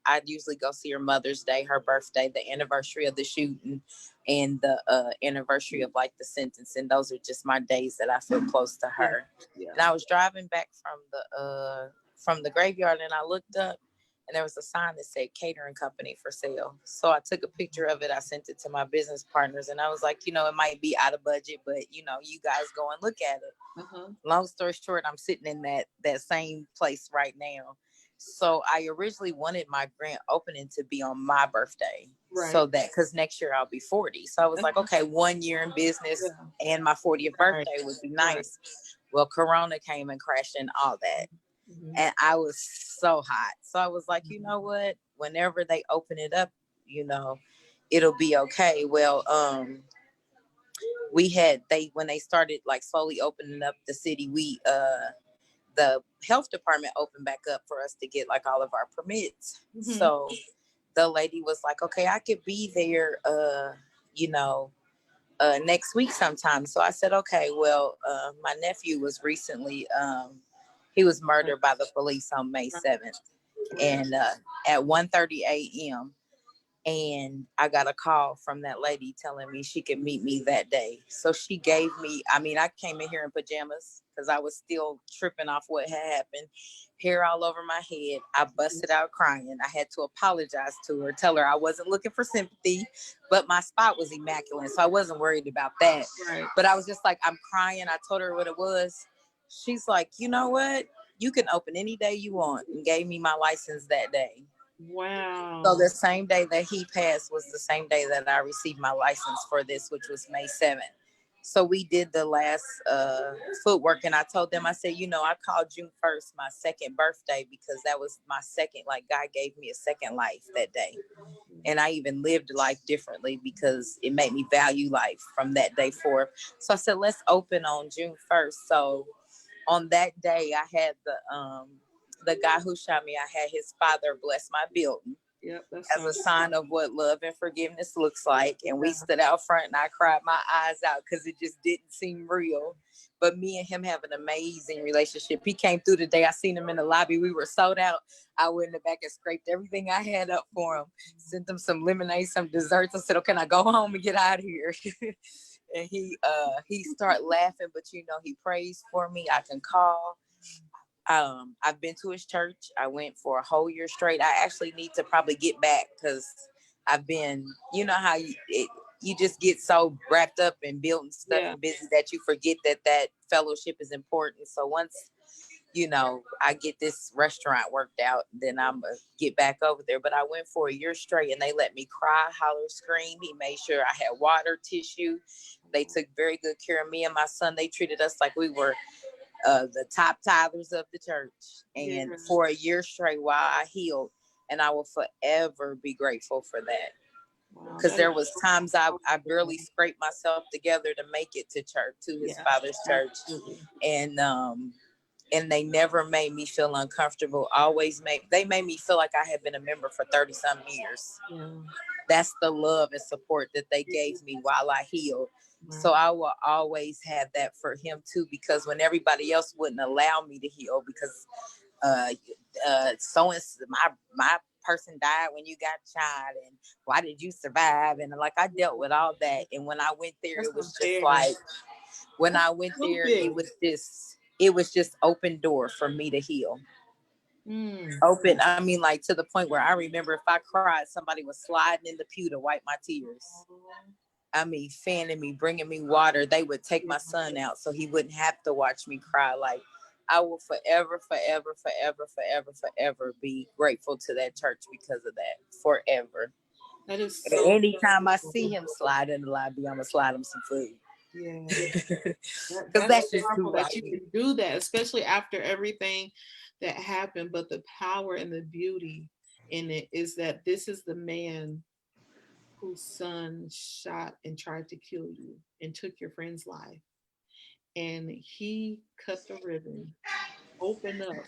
B: I usually go see her Mother's Day, her birthday, the anniversary of the shooting, and the anniversary of like the sentence, and those are just my days that I feel close to her.
A: Yeah.
B: And I was driving back from the graveyard, and I looked up, and there was a sign that said catering company for sale. So I took a picture of it. I sent it to my business partners, and I was like, it might be out of budget, but you guys go and look at it.
A: Uh-huh.
B: Long story short, I'm sitting in that same place right now. So I originally wanted my grand opening to be on my birthday.
A: Right.
B: So that, because next year I'll be 40. So I was like, okay, 1 year in business and my 40th birthday would be nice. Well, Corona came and crashed and all that.
A: Mm-hmm.
B: And I was so hot. So I was like, you know what? Whenever they open it up, it'll be okay. Well, when they started like slowly opening up the city, the health department opened back up for us to get like all of our permits. Mm-hmm. So the lady was like, okay, I could be there, next week sometime. So I said, okay, well, my nephew was recently, he was murdered by the police on May 7th. And at 1:30 a.m., and I got a call from that lady telling me she could meet me that day. So she gave me, I came in here in pajamas because I was still tripping off what had happened. Hair all over my head. I busted out crying. I had to apologize to her, tell her I wasn't looking for sympathy, but my spot was immaculate. So I wasn't worried about that. Right. But I was just like, I'm crying. I told her what it was. She's like, you know what? You can open any day you want, and gave me my license that day.
A: Wow.
B: So the same day that he passed was the same day that I received my license for this, which was May 7th. So we did the last footwork, and I told them, I said, I called June 1st my second birthday because that was my second, like God gave me a second life that day. And I even lived life differently because it made me value life from that day forth. So I said, let's open on June 1st. So on that day, I had the guy who shot me, I had his father bless my building.
A: Yep,
B: as a sign of what love and forgiveness looks like. And we stood out front, and I cried my eyes out because it just didn't seem real. But me and him have an amazing relationship. He came through the day. I seen him in the lobby. We were sold out. I went in the back and scraped everything I had up for him. Sent him some lemonade, some desserts. I said, "Okay, now go home and get out of here." And he started laughing, but he prays for me. I can call. I've been to his church. I went for a whole year straight. I actually need to probably get back because I've been, how you just get so wrapped up in building stuff and busy that you forget that fellowship is important. So once, I get this restaurant worked out, then I'm going to get back over there. But I went for a year straight, and they let me cry, holler, scream. He made sure I had water, tissue. They took very good care of me and my son. They treated us like we were the top tithers of the church, and for a year straight while I healed, and I will forever be grateful for that. Because there was times I barely scraped myself together to make it to church, to his father's church. Absolutely. And they never made me feel uncomfortable. They made me feel like I had been a member for 30 some years. Yeah. That's the love and support that they gave me while I healed. Right. So I will always have that for him too, because when everybody else wouldn't allow me to heal because so my person died when you got shot, and why did you survive? And like I dealt with all that, and when I went there, it was just like it was just open door for me to heal. Open. I mean, like to the point where I remember if I cried, somebody was sliding in the pew to wipe my tears. I mean, fanning me, bringing me water. They would take my son out so he wouldn't have to watch me cry. Like, I will forever, forever, forever, forever, forever be grateful to that church because of that. Forever.
A: That is so.
B: Anytime I see him slide in the lobby, I'm gonna slide him some food.
A: Yeah.
B: Because that's just who
A: that you can do that, especially after everything that happened. But the power and the beauty in it is that this is the man whose son shot and tried to kill you and took your friend's life. And he cut the ribbon, opened up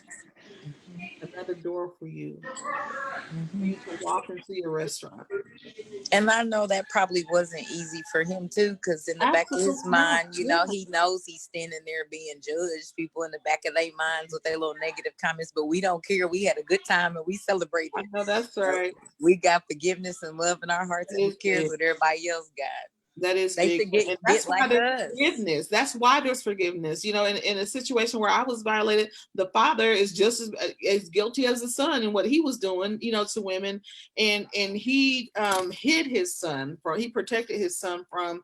A: another door for you to walk into your restaurant.
B: And I know that probably wasn't easy for him too, because in the back of his mind, you know, he knows he's standing there being judged. People in the back of their minds with their little negative comments, but we don't care. We had a good time and we celebrated.
A: I know that's right.
B: We got forgiveness and love in our hearts, and who cares what everybody else got?
A: That is
B: they
A: big.
B: Get
A: that's why
B: like
A: there's
B: us.
A: forgiveness. That's why there's forgiveness. You know, in a situation where I was violated, the father is just as guilty as the son in what he was doing, you know, to women. And he hid his son he protected his son from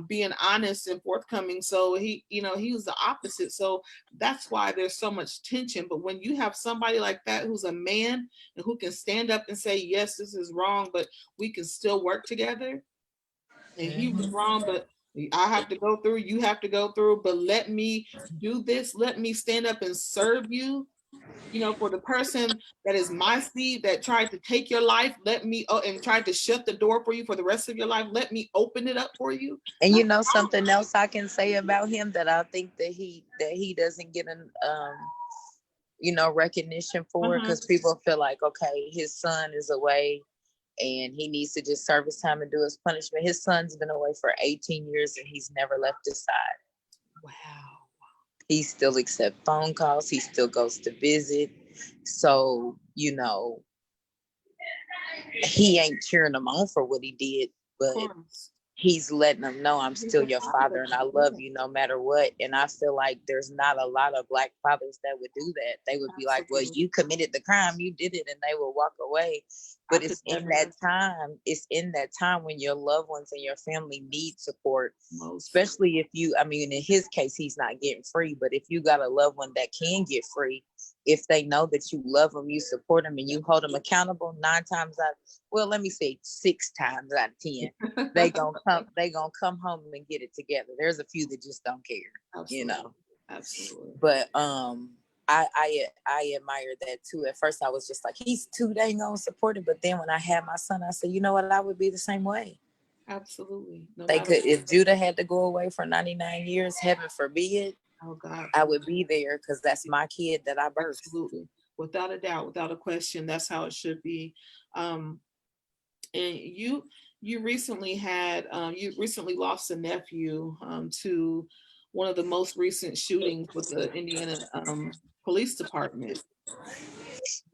A: being honest and forthcoming. So he, you know, he was the opposite. So that's why there's so much tension. But when you have somebody like that who's a man and who can stand up and say, yes, this is wrong, but we can still work together. And he was wrong, but I have to go through, you have to go through, but let me do this. Let me stand up and serve you. You know, for the person that is my seed that tried to take your life, let me, and tried to shut the door for you for the rest of your life, let me open it up for you.
B: And you know something else I can say about him that I think that he doesn't get an you know, recognition for, because people feel like, okay, his son is away and he needs to just serve his time and do his punishment. His son's been away for 18 years and he's never left his side.
A: Wow.
B: He still accepts phone calls. He still goes to visit. So, you know, he ain't cheering him on for what he did, but he's letting them know, I'm still your father and I love you no matter what. And I feel like there's not a lot of Black fathers that would do that. They would be like, well, you committed the crime, you did it, and they will walk away. But it's in that time when your loved ones and your family need support, especially if you, I mean, in his case, he's not getting free, but if you got a loved one that can get free, if they know that you love them, you support them, and you hold them accountable, 9 times out, well, let me say 6 times out of 10, they gonna come home and get it together. There's a few that just don't care, absolutely. You know.
A: Absolutely.
B: But I admire that too. At first, I was just like, he's too dang on supportive. But then when I had my son, I said, you know what? I would be the same way.
A: Absolutely.
B: They could, if Judah had to go away for 99 years, heaven forbid.
A: Oh God,
B: I would be there because that's my kid that I birthed.
A: Absolutely, without a doubt, without a question, that's how it should be. And you recently lost a nephew to one of the most recent shootings with the Indiana Police Department.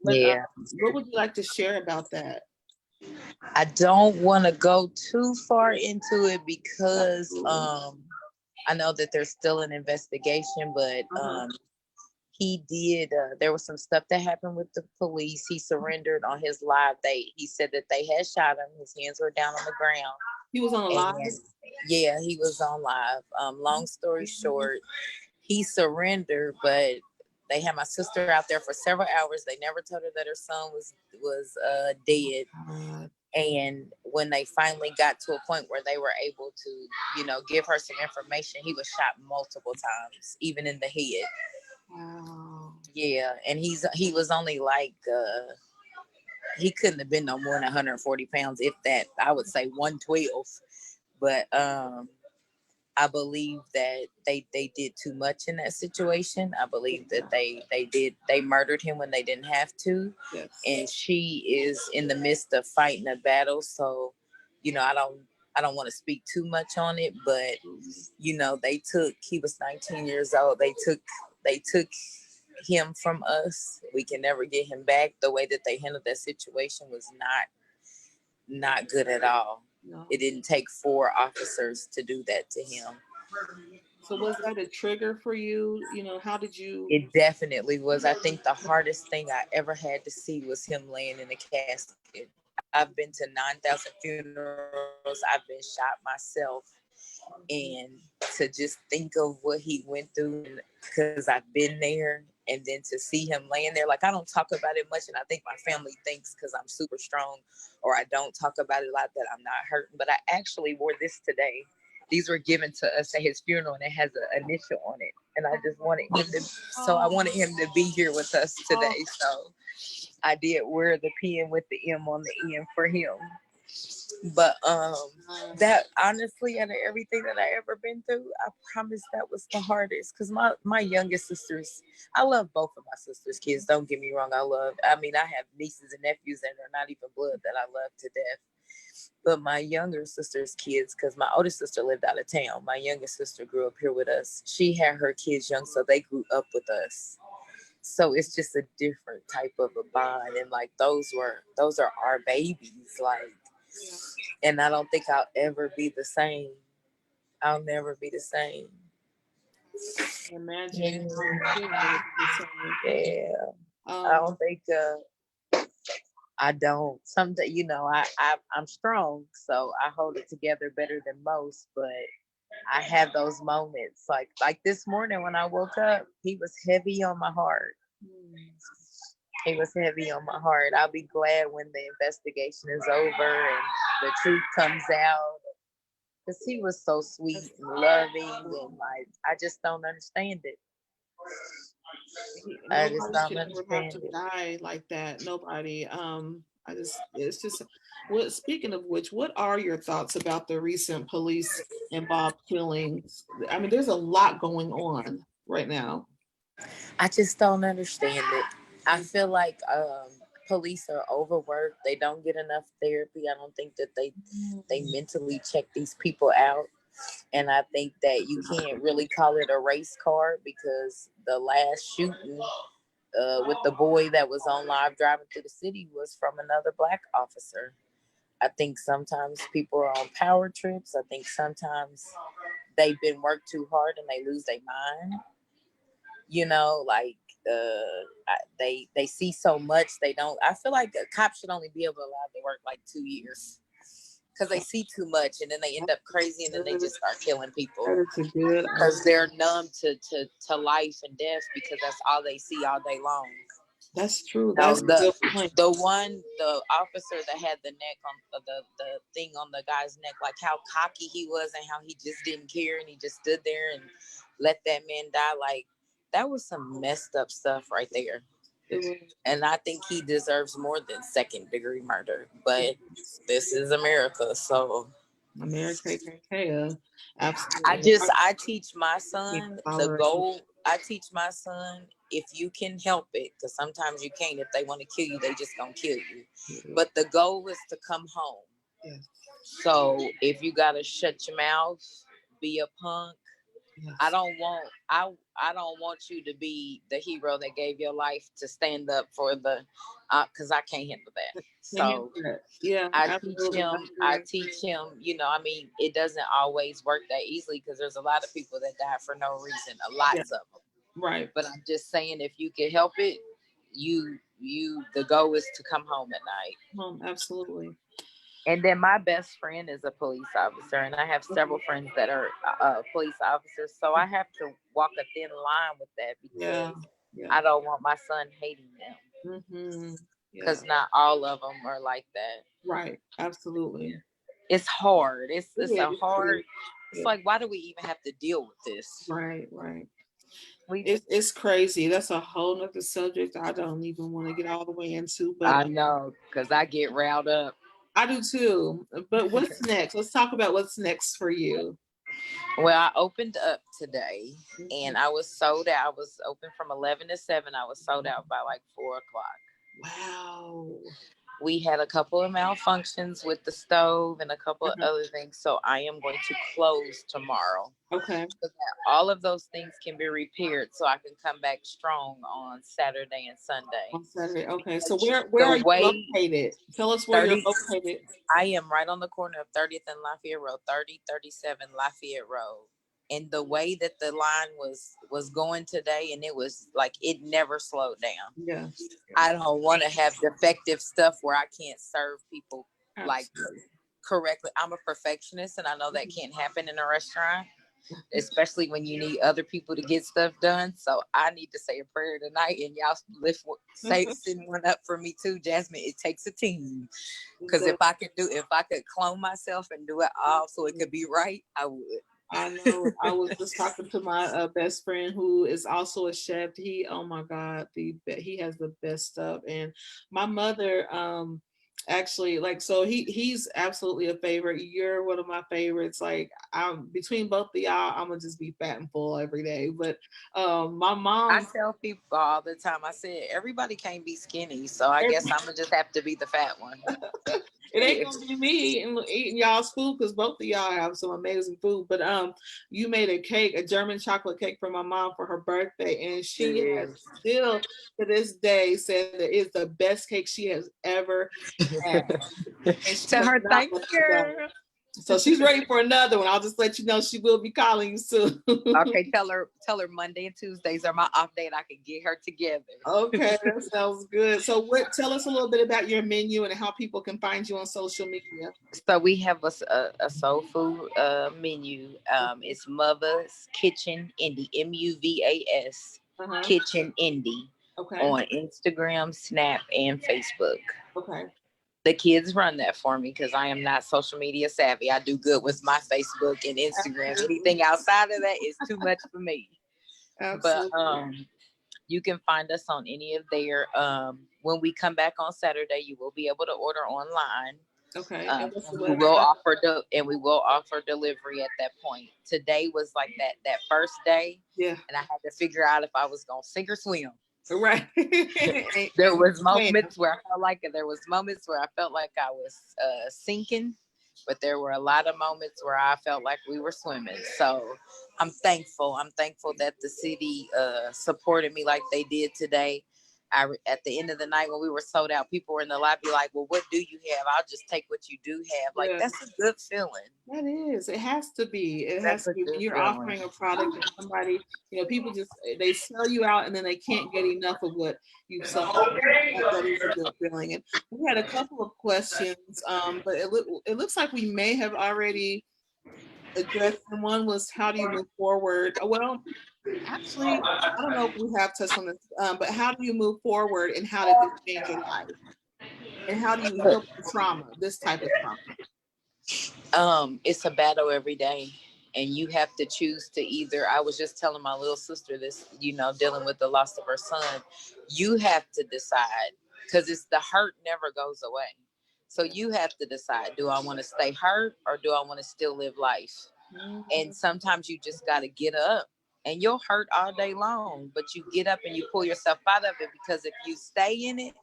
B: Yeah.
A: What would you like to share about that?
B: I don't want to go too far into it because I know that there's still an investigation, but he did, there was some stuff that happened with the police. He surrendered on his live. He said that they had shot him. His hands were down on the ground.
A: He was on live?
B: Yeah, he was on live. Long story short, he surrendered, but they had my sister out there for several hours. They never told her that her son was dead. And when they finally got to a point where they were able to, you know, give her some information, he was shot multiple times, even in the head.
A: Wow.
B: Yeah, and he was only like he couldn't have been no more than 140 pounds, if that. I would say 112. But I believe that they did too much in that situation. I believe that they murdered him when they didn't have to. Yes. And she is in the midst of fighting a battle. So, you know, I don't want to speak too much on it, but you know, he was 19 years old. They took him from us. We can never get him back. The way that they handled that situation was not good at all. No. It didn't take 4 officers to do that to him.
A: So was that a trigger for you? How did you?
B: It definitely was. I think the hardest thing I ever had to see was him laying in a casket. I've been to 9,000 funerals. I've been shot myself. And to just think of what he went through, and because I've been there, and then to see him laying there, like I don't talk about it much, and I think my family thinks because I'm super strong or I don't talk about it a lot that I'm not hurting, but I actually wore this today. These were given to us at his funeral, and it has an initial on it, and I just wanted him to, so I wanted him to be here with us today. So I did wear the pen with the M on the end for him. But that honestly, out of everything that I ever been through, I promise that was the hardest. Cause my youngest sisters, I love both of my sisters' kids. Don't get me wrong, I mean, I have nieces and nephews that are not even blood that I love to death. But my younger sister's kids, because my oldest sister lived out of town, my youngest sister grew up here with us. She had her kids young, so they grew up with us. So it's just a different type of a bond, and like those are our babies, like.
A: Yeah.
B: And I don't think I'll ever be the same. I'll never be the same.
A: Imagine
B: Yeah.
A: how you feel never be the same.
B: Yeah. I
A: Um,
B: don't think I don't. Something, I'm strong, so I hold it together better than most. But I have those moments, like this morning when I woke up, he was heavy on my heart. He was heavy on my heart. I'll be glad when the investigation is over and the truth comes out. Because he was so sweet and loving, and like I just don't understand it. I just
A: Nobody
B: don't
A: should ever have
B: understand
A: to
B: it.
A: die like that. Nobody. It's just. What Speaking of which, what are your thoughts about the recent police involved killings? I mean, there's a lot going on right now.
B: I just don't understand it. I feel like police are overworked. They don't get enough therapy. I don't think that they mentally check these people out. And I think that you can't really call it a race car because the last shooting with the boy that was on live driving through the city was from another black officer. I think sometimes people are on power trips. I think sometimes they've been worked too hard and they lose their mind. Like they see so much they don't. I feel like a cop should only be able to allow to work like 2 years because they see too much and then they end up crazy and then they just start killing people
A: That is a good.
B: because they're numb to life and death because that's all they see all day long.
A: That's true.
B: No,
A: That's a good point.
B: the officer that had the neck on the thing on the guy's neck, like how cocky he was and how he just didn't care and he just stood there and let that man die. Like that was some messed up stuff right there.
A: It was.
B: And I think he deserves more than second degree murder. But this is America, so
A: America,
B: I
A: absolutely.
B: just I teach my
A: Can't
B: son the
A: tolerate
B: goal. I teach my son if you can help it, because sometimes you can't. If they want to kill you, they just gonna kill you.
A: it.
B: But the goal is to come home.
A: Yes,
B: So if you gotta shut your mouth, be a punk. I
A: yes.
B: don't want I don't want you to be the hero that gave your life to stand up for the because I can't handle that.
A: Can't handle
B: So
A: that. Yeah,
B: I teach
A: absolutely.
B: him.
A: I
B: I
A: agree.
B: teach him. I mean, it doesn't always work that easily because there's a lot of people that die for no reason.
A: Yeah,
B: Lots of them.
A: right.
B: But I'm just saying, if you can help it, the goal is to come home at night.
A: Absolutely.
B: And then my best friend is a police officer, and I have several friends that are police officers. So I have to walk a thin line with that
A: Yeah,
B: because
A: yeah.
B: I don't want my son hating them
A: Yeah,
B: because not all of them are like that.
A: right. Absolutely.
B: It's hard.
A: It
B: It's a
A: is. It is.
B: hard. It's
A: Yeah.
B: like, why do we even have to deal with this?
A: Right, right.
B: We.
A: It's crazy. That's a whole nother subject I don't even want to get all the way into, but
B: I know, because I get riled up.
A: I do too. But what's next? Let's talk about what's next for you.
B: Well, I opened up today,
A: Mhm.
B: and I was sold out. I was open from 11 to 7. I was sold out by like 4 o'clock.
A: Wow.
B: We had a couple of malfunctions with the stove and a couple of
A: Uh-huh.
B: other things, so I am going to close tomorrow.
A: Okay.
B: So that all of those things can be repaired, so I can come back strong on Saturday and Sunday.
A: On Saturday. Okay. So
B: Because
A: where are
B: the
A: you
B: way
A: located? Tell us where you're
B: 30,
A: located.
B: I am right on the corner of 30th and Lafayette Road, 3037 Lafayette Road. and the way that the line was going today, and it was like it never slowed down.
A: Yeah.
B: I don't want to have defective stuff where I can't serve people like
A: Absolutely.
B: correctly. I'm a perfectionist, and I know that can't happen in a restaurant, especially when you need other people to get stuff done. So I need to say a prayer tonight, and y'all send one up for me too, Jasmine. It takes a team, because if I could clone myself and do it all so it could be right, I would.
A: I know. I was just talking to my best friend who is also a chef. He, oh my God, he has the best stuff. And my mother, actually, like, so he's absolutely a favorite. You're one of my favorites. Like, I'm between both of y'all, I'm gonna just be fat and full every day. But my
B: I
A: mom,
B: tell people all the time, I said everybody can't be skinny, so I guess I'm gonna just have to be the fat one.
A: it ain't gonna be me eating y'all's food because both of y'all have some amazing food. But you made a cake, a German chocolate cake for my mom for her birthday, and she has still to this day said that it's the best cake she has ever had, and she
B: Tell
A: does
B: her
A: not
B: thank
A: let
B: you,
A: it go. So she's ready for another one. I'll just let you know she will be calling you soon.
B: Okay, tell her Monday and Tuesdays are my off day and I can get her together.
A: Okay, that sounds good. So tell us a little bit about your menu and how people can find you on social media.
B: So we have a soul food menu. It's Mother's Kitchen Indie, MUVAS Kitchen Indie,
A: Okay.
B: on Instagram, Snap, and Facebook.
A: Okay.
B: The kids run that for me because I am not social media savvy. I do good with my Facebook and Instagram. Anything outside of that is too much for me.
A: Absolutely.
B: But you can find us on any of their. When we come back on Saturday, you will be able to order online.
A: Okay. And what's the
B: we will
A: website?
B: offer delivery at that point. Today was like that first day.
A: Yeah.
B: And I had to figure out if I was gonna sink or swim.
A: Right.
B: There was moments where I felt like I was sinking, but there were a lot of moments where I felt like we were swimming. So I'm thankful. I'm thankful that the city supported me like they did today. At the end of the night when we were sold out, people were in the lobby like, well, what do you have? I'll just take what you do have. Like, that's a good feeling.
A: That is. It has to be. It has
B: That's
A: to
B: a
A: be. When
B: good
A: you're
B: feeling.
A: offering a product and somebody, people just, they sell you out and then they can't get enough of what you sell. That is a good feeling. And we had a couple of questions, but it looks like we may have already addressed them. One was, how do you move forward? Well, actually, I don't know if we have touched on this, but how do you move forward and how did this change your life? And how do you heal from trauma, this type of trauma?
B: It's a battle every day, and you have to choose to either. I was just telling my little sister this, dealing with the loss of her son. You have to decide, because it's the hurt never goes away. So you have to decide, do I want to stay hurt or do I want to still live life? And sometimes you just got to get up, and you'll hurt all day long, but you get up and you pull yourself out of it, because if you stay in it,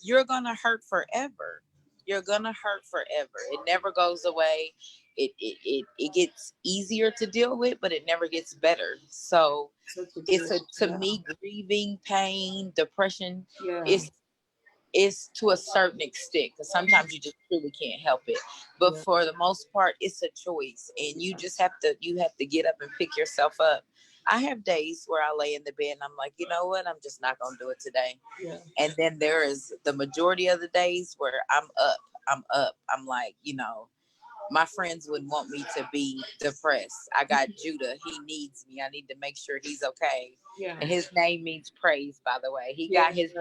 B: you're going to hurt forever. You're going to hurt forever. It never goes away. It gets easier to deal with, but it never gets better. So to me, grieving, pain, depression, it's to a certain extent, because sometimes you just really can't help it. But for the most part, it's a choice, and you have to get up and pick yourself up. I have days where I lay in the bed and I'm like, you know what? I'm just not going to do it today. Yeah. And then there is the majority of the days where I'm up. I'm like, my friends wouldn't want me to be depressed. I got Judah. He needs me. I need to make sure he's okay. Yeah. And his name means praise, by the way. He got his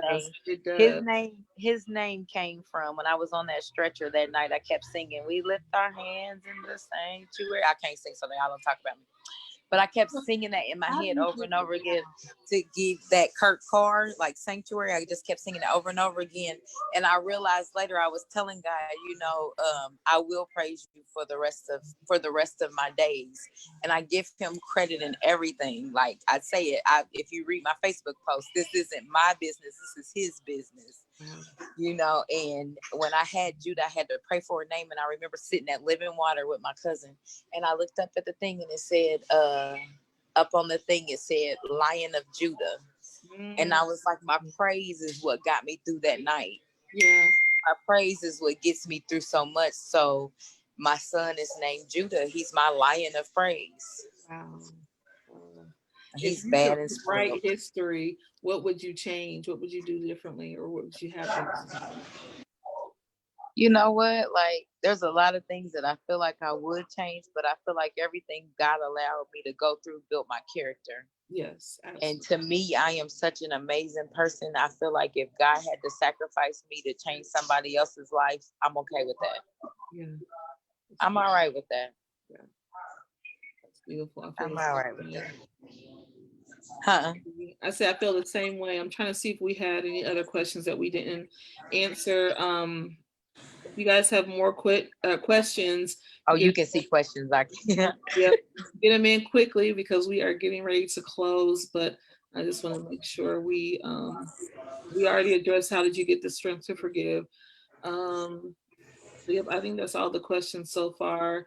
B: name. His name came from when I was on that stretcher that night. I kept singing, "We lift our hands in the sanctuary." I can't sing, so y'all don't talk about me. But I kept singing that in my head over and over again to give that Kurt Carr, like Sanctuary. I just kept singing it over and over again. And I realized later I was telling God, I will praise you for the rest of my days. And I give him credit in everything. Like I say it, if you read my Facebook post, this isn't my business. This is his business. And when I had Judah, I had to pray for her name. And I remember sitting at Living Water with my cousin, and I looked up at the thing and it said, up on the thing, it said Lion of Judah. And I was like, my praise is what got me through that night. Yeah. My praise is what gets me through so much. So my son is named Judah. He's my lion of praise.
A: Wow. If
B: He's
A: you could
B: bad and
A: write
B: spoiled.
A: history, what would you change? What would you do differently, or what would you have done?
B: You know what? Like, there's a lot of things that I feel like I would change, but I feel like everything God allowed me to go through built my character.
A: Yes,
B: And
A: absolutely.
B: to me, I am such an amazing person. I feel like if God had to sacrifice me to change somebody else's life, I'm okay with that.
A: Yeah,
B: I'm all right with that.
A: yeah, that's beautiful. I feel
B: I'm
A: the
B: all
A: same
B: right with
A: way.
B: that. Huh?
A: I say I feel the same way. I'm trying to see if we had any other questions that we didn't answer. If you guys have more questions,
B: Oh,
A: you
B: you
A: can,
B: can see questions like
A: yep, get them in quickly because we are getting ready to close. But I just want to make sure we already addressed how did you get the strength to forgive. So yep, I think that's all the questions so far.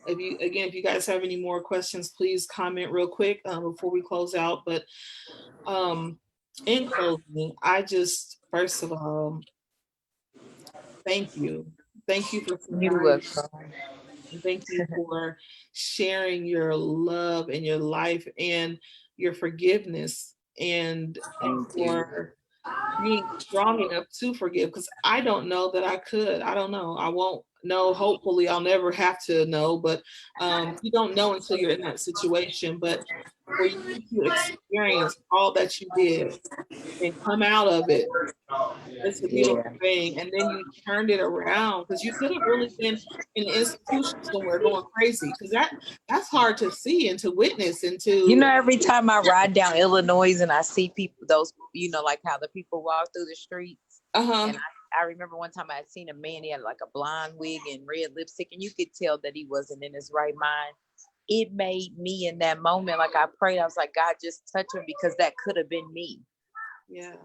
A: If you guys have any more questions, please comment real quick before we close out. But um, in closing, I just first of all thank you for
B: you
A: surviving.
B: look.
A: And thank you for sharing your love and your life and your forgiveness and
B: Thank you.
A: for being strong enough to forgive because I don't know that I could. I don't know. I won't know. Hopefully, I'll never have to know, but you don't know until you're in that situation. But for you to experience all that you did and come out of it, it's a beautiful
B: Yeah.
A: thing. And then you turned it around because you could have really been in an institution somewhere going crazy because that's hard to see and to witness and
B: You
A: to.
B: know, every time I ride down Illinois and I see people, those, you know, like how the people walk through the streets.
A: Uh-huh.
B: And I remember one time I had seen a man, he had like a blonde wig and red lipstick, and you could tell that he wasn't in his right mind. It made me in that moment, like I prayed, I was like, God, just touch him because that could have been me.
A: Yeah.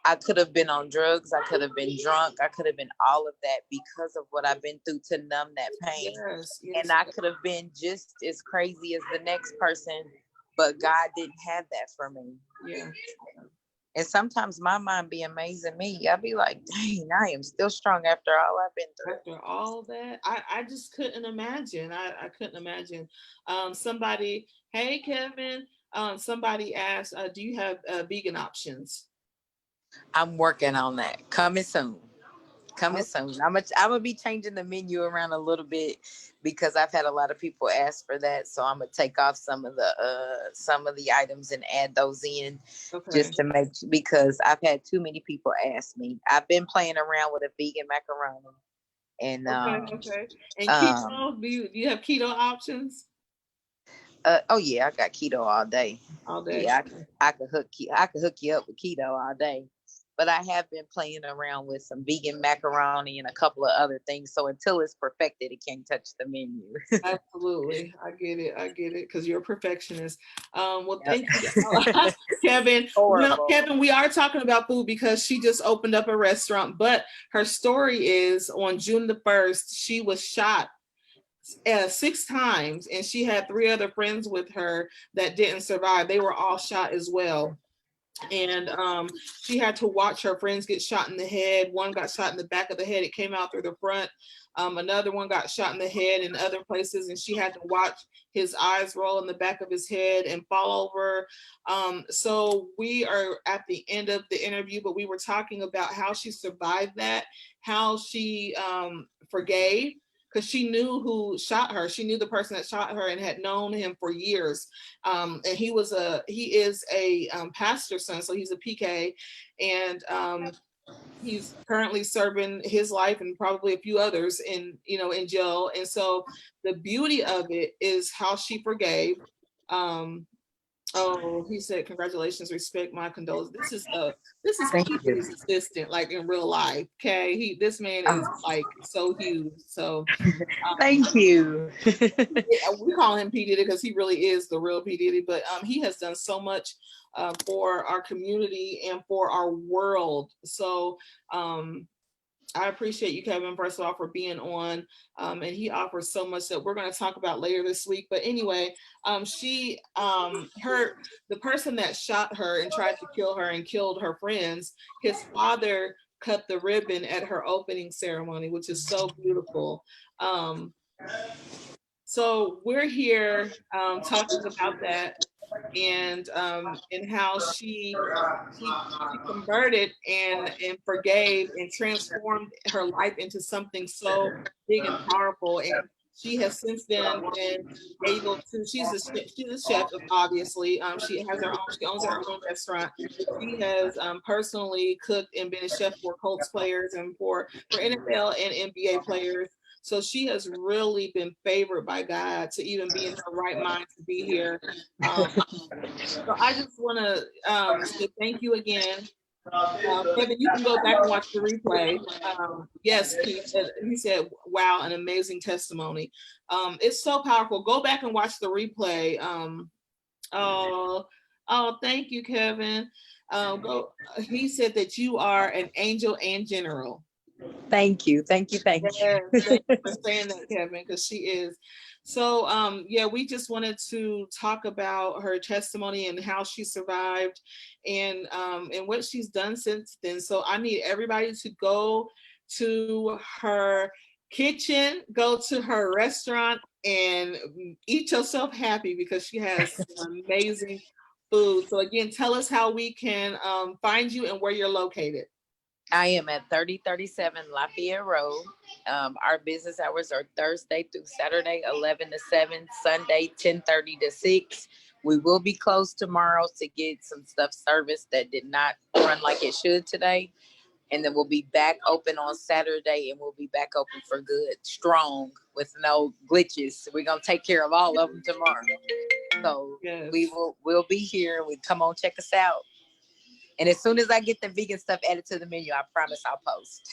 B: I could have been on drugs. I could have been drunk. I could have been all of that because of what I've been through to numb that pain.
A: Yes.
B: And
A: Yes.
B: I could have been just as crazy as the next person, but God didn't have that for me.
A: Yeah.
B: And sometimes my mind be amazing me. I'd be like, dang, I am still strong after all I've been through.
A: After all that, I just couldn't imagine. I couldn't imagine. Somebody, hey Kevin, somebody asked, do you have vegan options?
B: I'm working on that. Coming soon. Coming
A: Oh,
B: soon. I'm gonna be changing the menu around a little bit because I've had a lot of people ask for that. So I'm gonna take off some of the items and add those in
A: okay.
B: just to make, because I've had too many people ask me. I've been playing around with a vegan macaroni and
A: Okay. Okay. And
B: um
A: keto, do you have keto options
B: oh yeah, I got keto all day.
A: all day?
B: Yeah, I could hook you up with keto all day. But I have been playing around with some vegan macaroni and a couple of other things. So until it's perfected, it can't touch the menu.
A: Absolutely. I get it. I get it because you're a perfectionist. Well,
B: Yep.
A: thank you, Kevin. Well,
B: Horrible.
A: Kevin, we are talking about food because she just opened up a restaurant, but her story is on June the 1st, she was shot 6 times and she had 3 other friends with her that didn't survive. They were all shot as well. And she had to watch her friends get shot in the head. One got shot in the back of the head, it came out through the front. Another one got shot in the head in other places, and she had to watch his eyes roll in the back of his head and fall over. So we are at the end of the interview, but we were talking about how she survived that, how she forgave, because she knew who shot her. She knew the person that shot her and had known him for years. And he is a pastor's son, so he's a PK, and he's currently serving his life and probably a few others in jail. And so the beauty of it is how she forgave. Um, Oh, he said, "Congratulations, respect my condolences." This is
B: Thank
A: P
B: you.
A: Diddy's assistant, like in real life. Okay, this man is
B: Oh,
A: like so huge. So
B: thank you.
A: we call him P Diddy because he really is the real P Diddy. But he has done so much for our community and for our world. So um, I appreciate you, Kevin, first of all, for being on. And he offers so much that we're going to talk about later this week. But anyway, the person that shot her and tried to kill her and killed her friends, his father cut the ribbon at her opening ceremony, which is so beautiful. Um, So we're here talking about that, and how she converted and forgave and transformed her life into something so big and powerful. And she has since then been able to. She's a chef, obviously. She owns her own restaurant. She has personally cooked and been a chef for Colts players and for NFL and NBA players. So she has really been favored by God to even be in her right mind to be here. Um, so I just want to say thank you again. Kevin, you can go back and watch the replay. Yes, Keith, he said, wow, an amazing testimony. It's so powerful. Go back and watch the replay. Oh, oh, thank you, Kevin. He said that you are an angel and general.
B: Thank you. Thank you. Thank
A: Yes,
B: you.
A: thank you for saying that, Kevin, because she is. So, yeah, we just wanted to talk about her testimony and how she survived, and what she's done since then. So, I need everybody to go to her kitchen, go to her restaurant, and eat yourself happy because she has some amazing food. So, again, tell us how we can find you and where you're located.
B: I am at 3037 Lafayette Road. Our business hours are Thursday through Saturday, 11 to 7, Sunday, 10:30 to 6. We will be closed tomorrow to get some stuff serviced that did not run like it should today. And then we'll be back open on Saturday, and we'll be back open for good, strong, with no glitches. We're going to take care of all of them tomorrow. So
A: Yes.
B: we'll be here. Come on, check us out. And as soon as I get the vegan stuff added to the menu, I promise I'll post.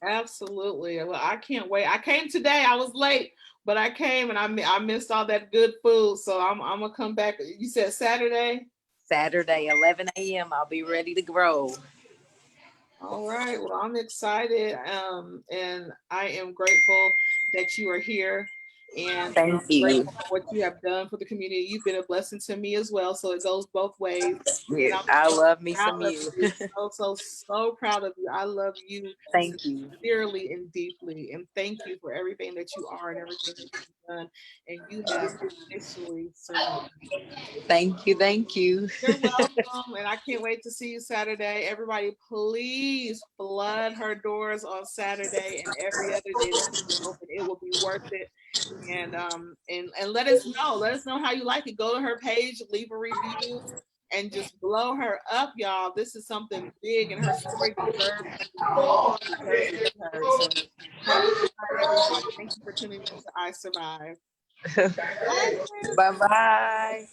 A: Absolutely. Well, I can't wait. I came today. I was late, but I came and I missed all that good food. So I'm gonna come back. You said Saturday?
B: Saturday, 11 a.m. I'll be ready to grow.
A: All right. Well, I'm excited. And I am grateful that you are here. And
B: Thank you.
A: grateful for what you have done for the community. You've been a blessing to me as well. So it goes both ways. And
B: Yeah,
A: I'm
B: I
A: so
B: love me
A: proud
B: some
A: of
B: you.
A: you. So proud of you. I love you
B: Thank you.
A: sincerely and deeply. And thank you for everything that you are and everything that you've done. And you have officially survived.
B: Thank you. Thank you.
A: You're welcome, and I can't wait to see you Saturday. Everybody, please flood her doors on Saturday and every other day that she's open. It will be worth it. And let us know. Let us know how you like it. Go to her page, leave a review, and just blow her up, y'all. This is something big, and her story deserves to be heard. So have a good night, everybody. Thank you for tuning in to I Survive. Bye.
B: Bye bye.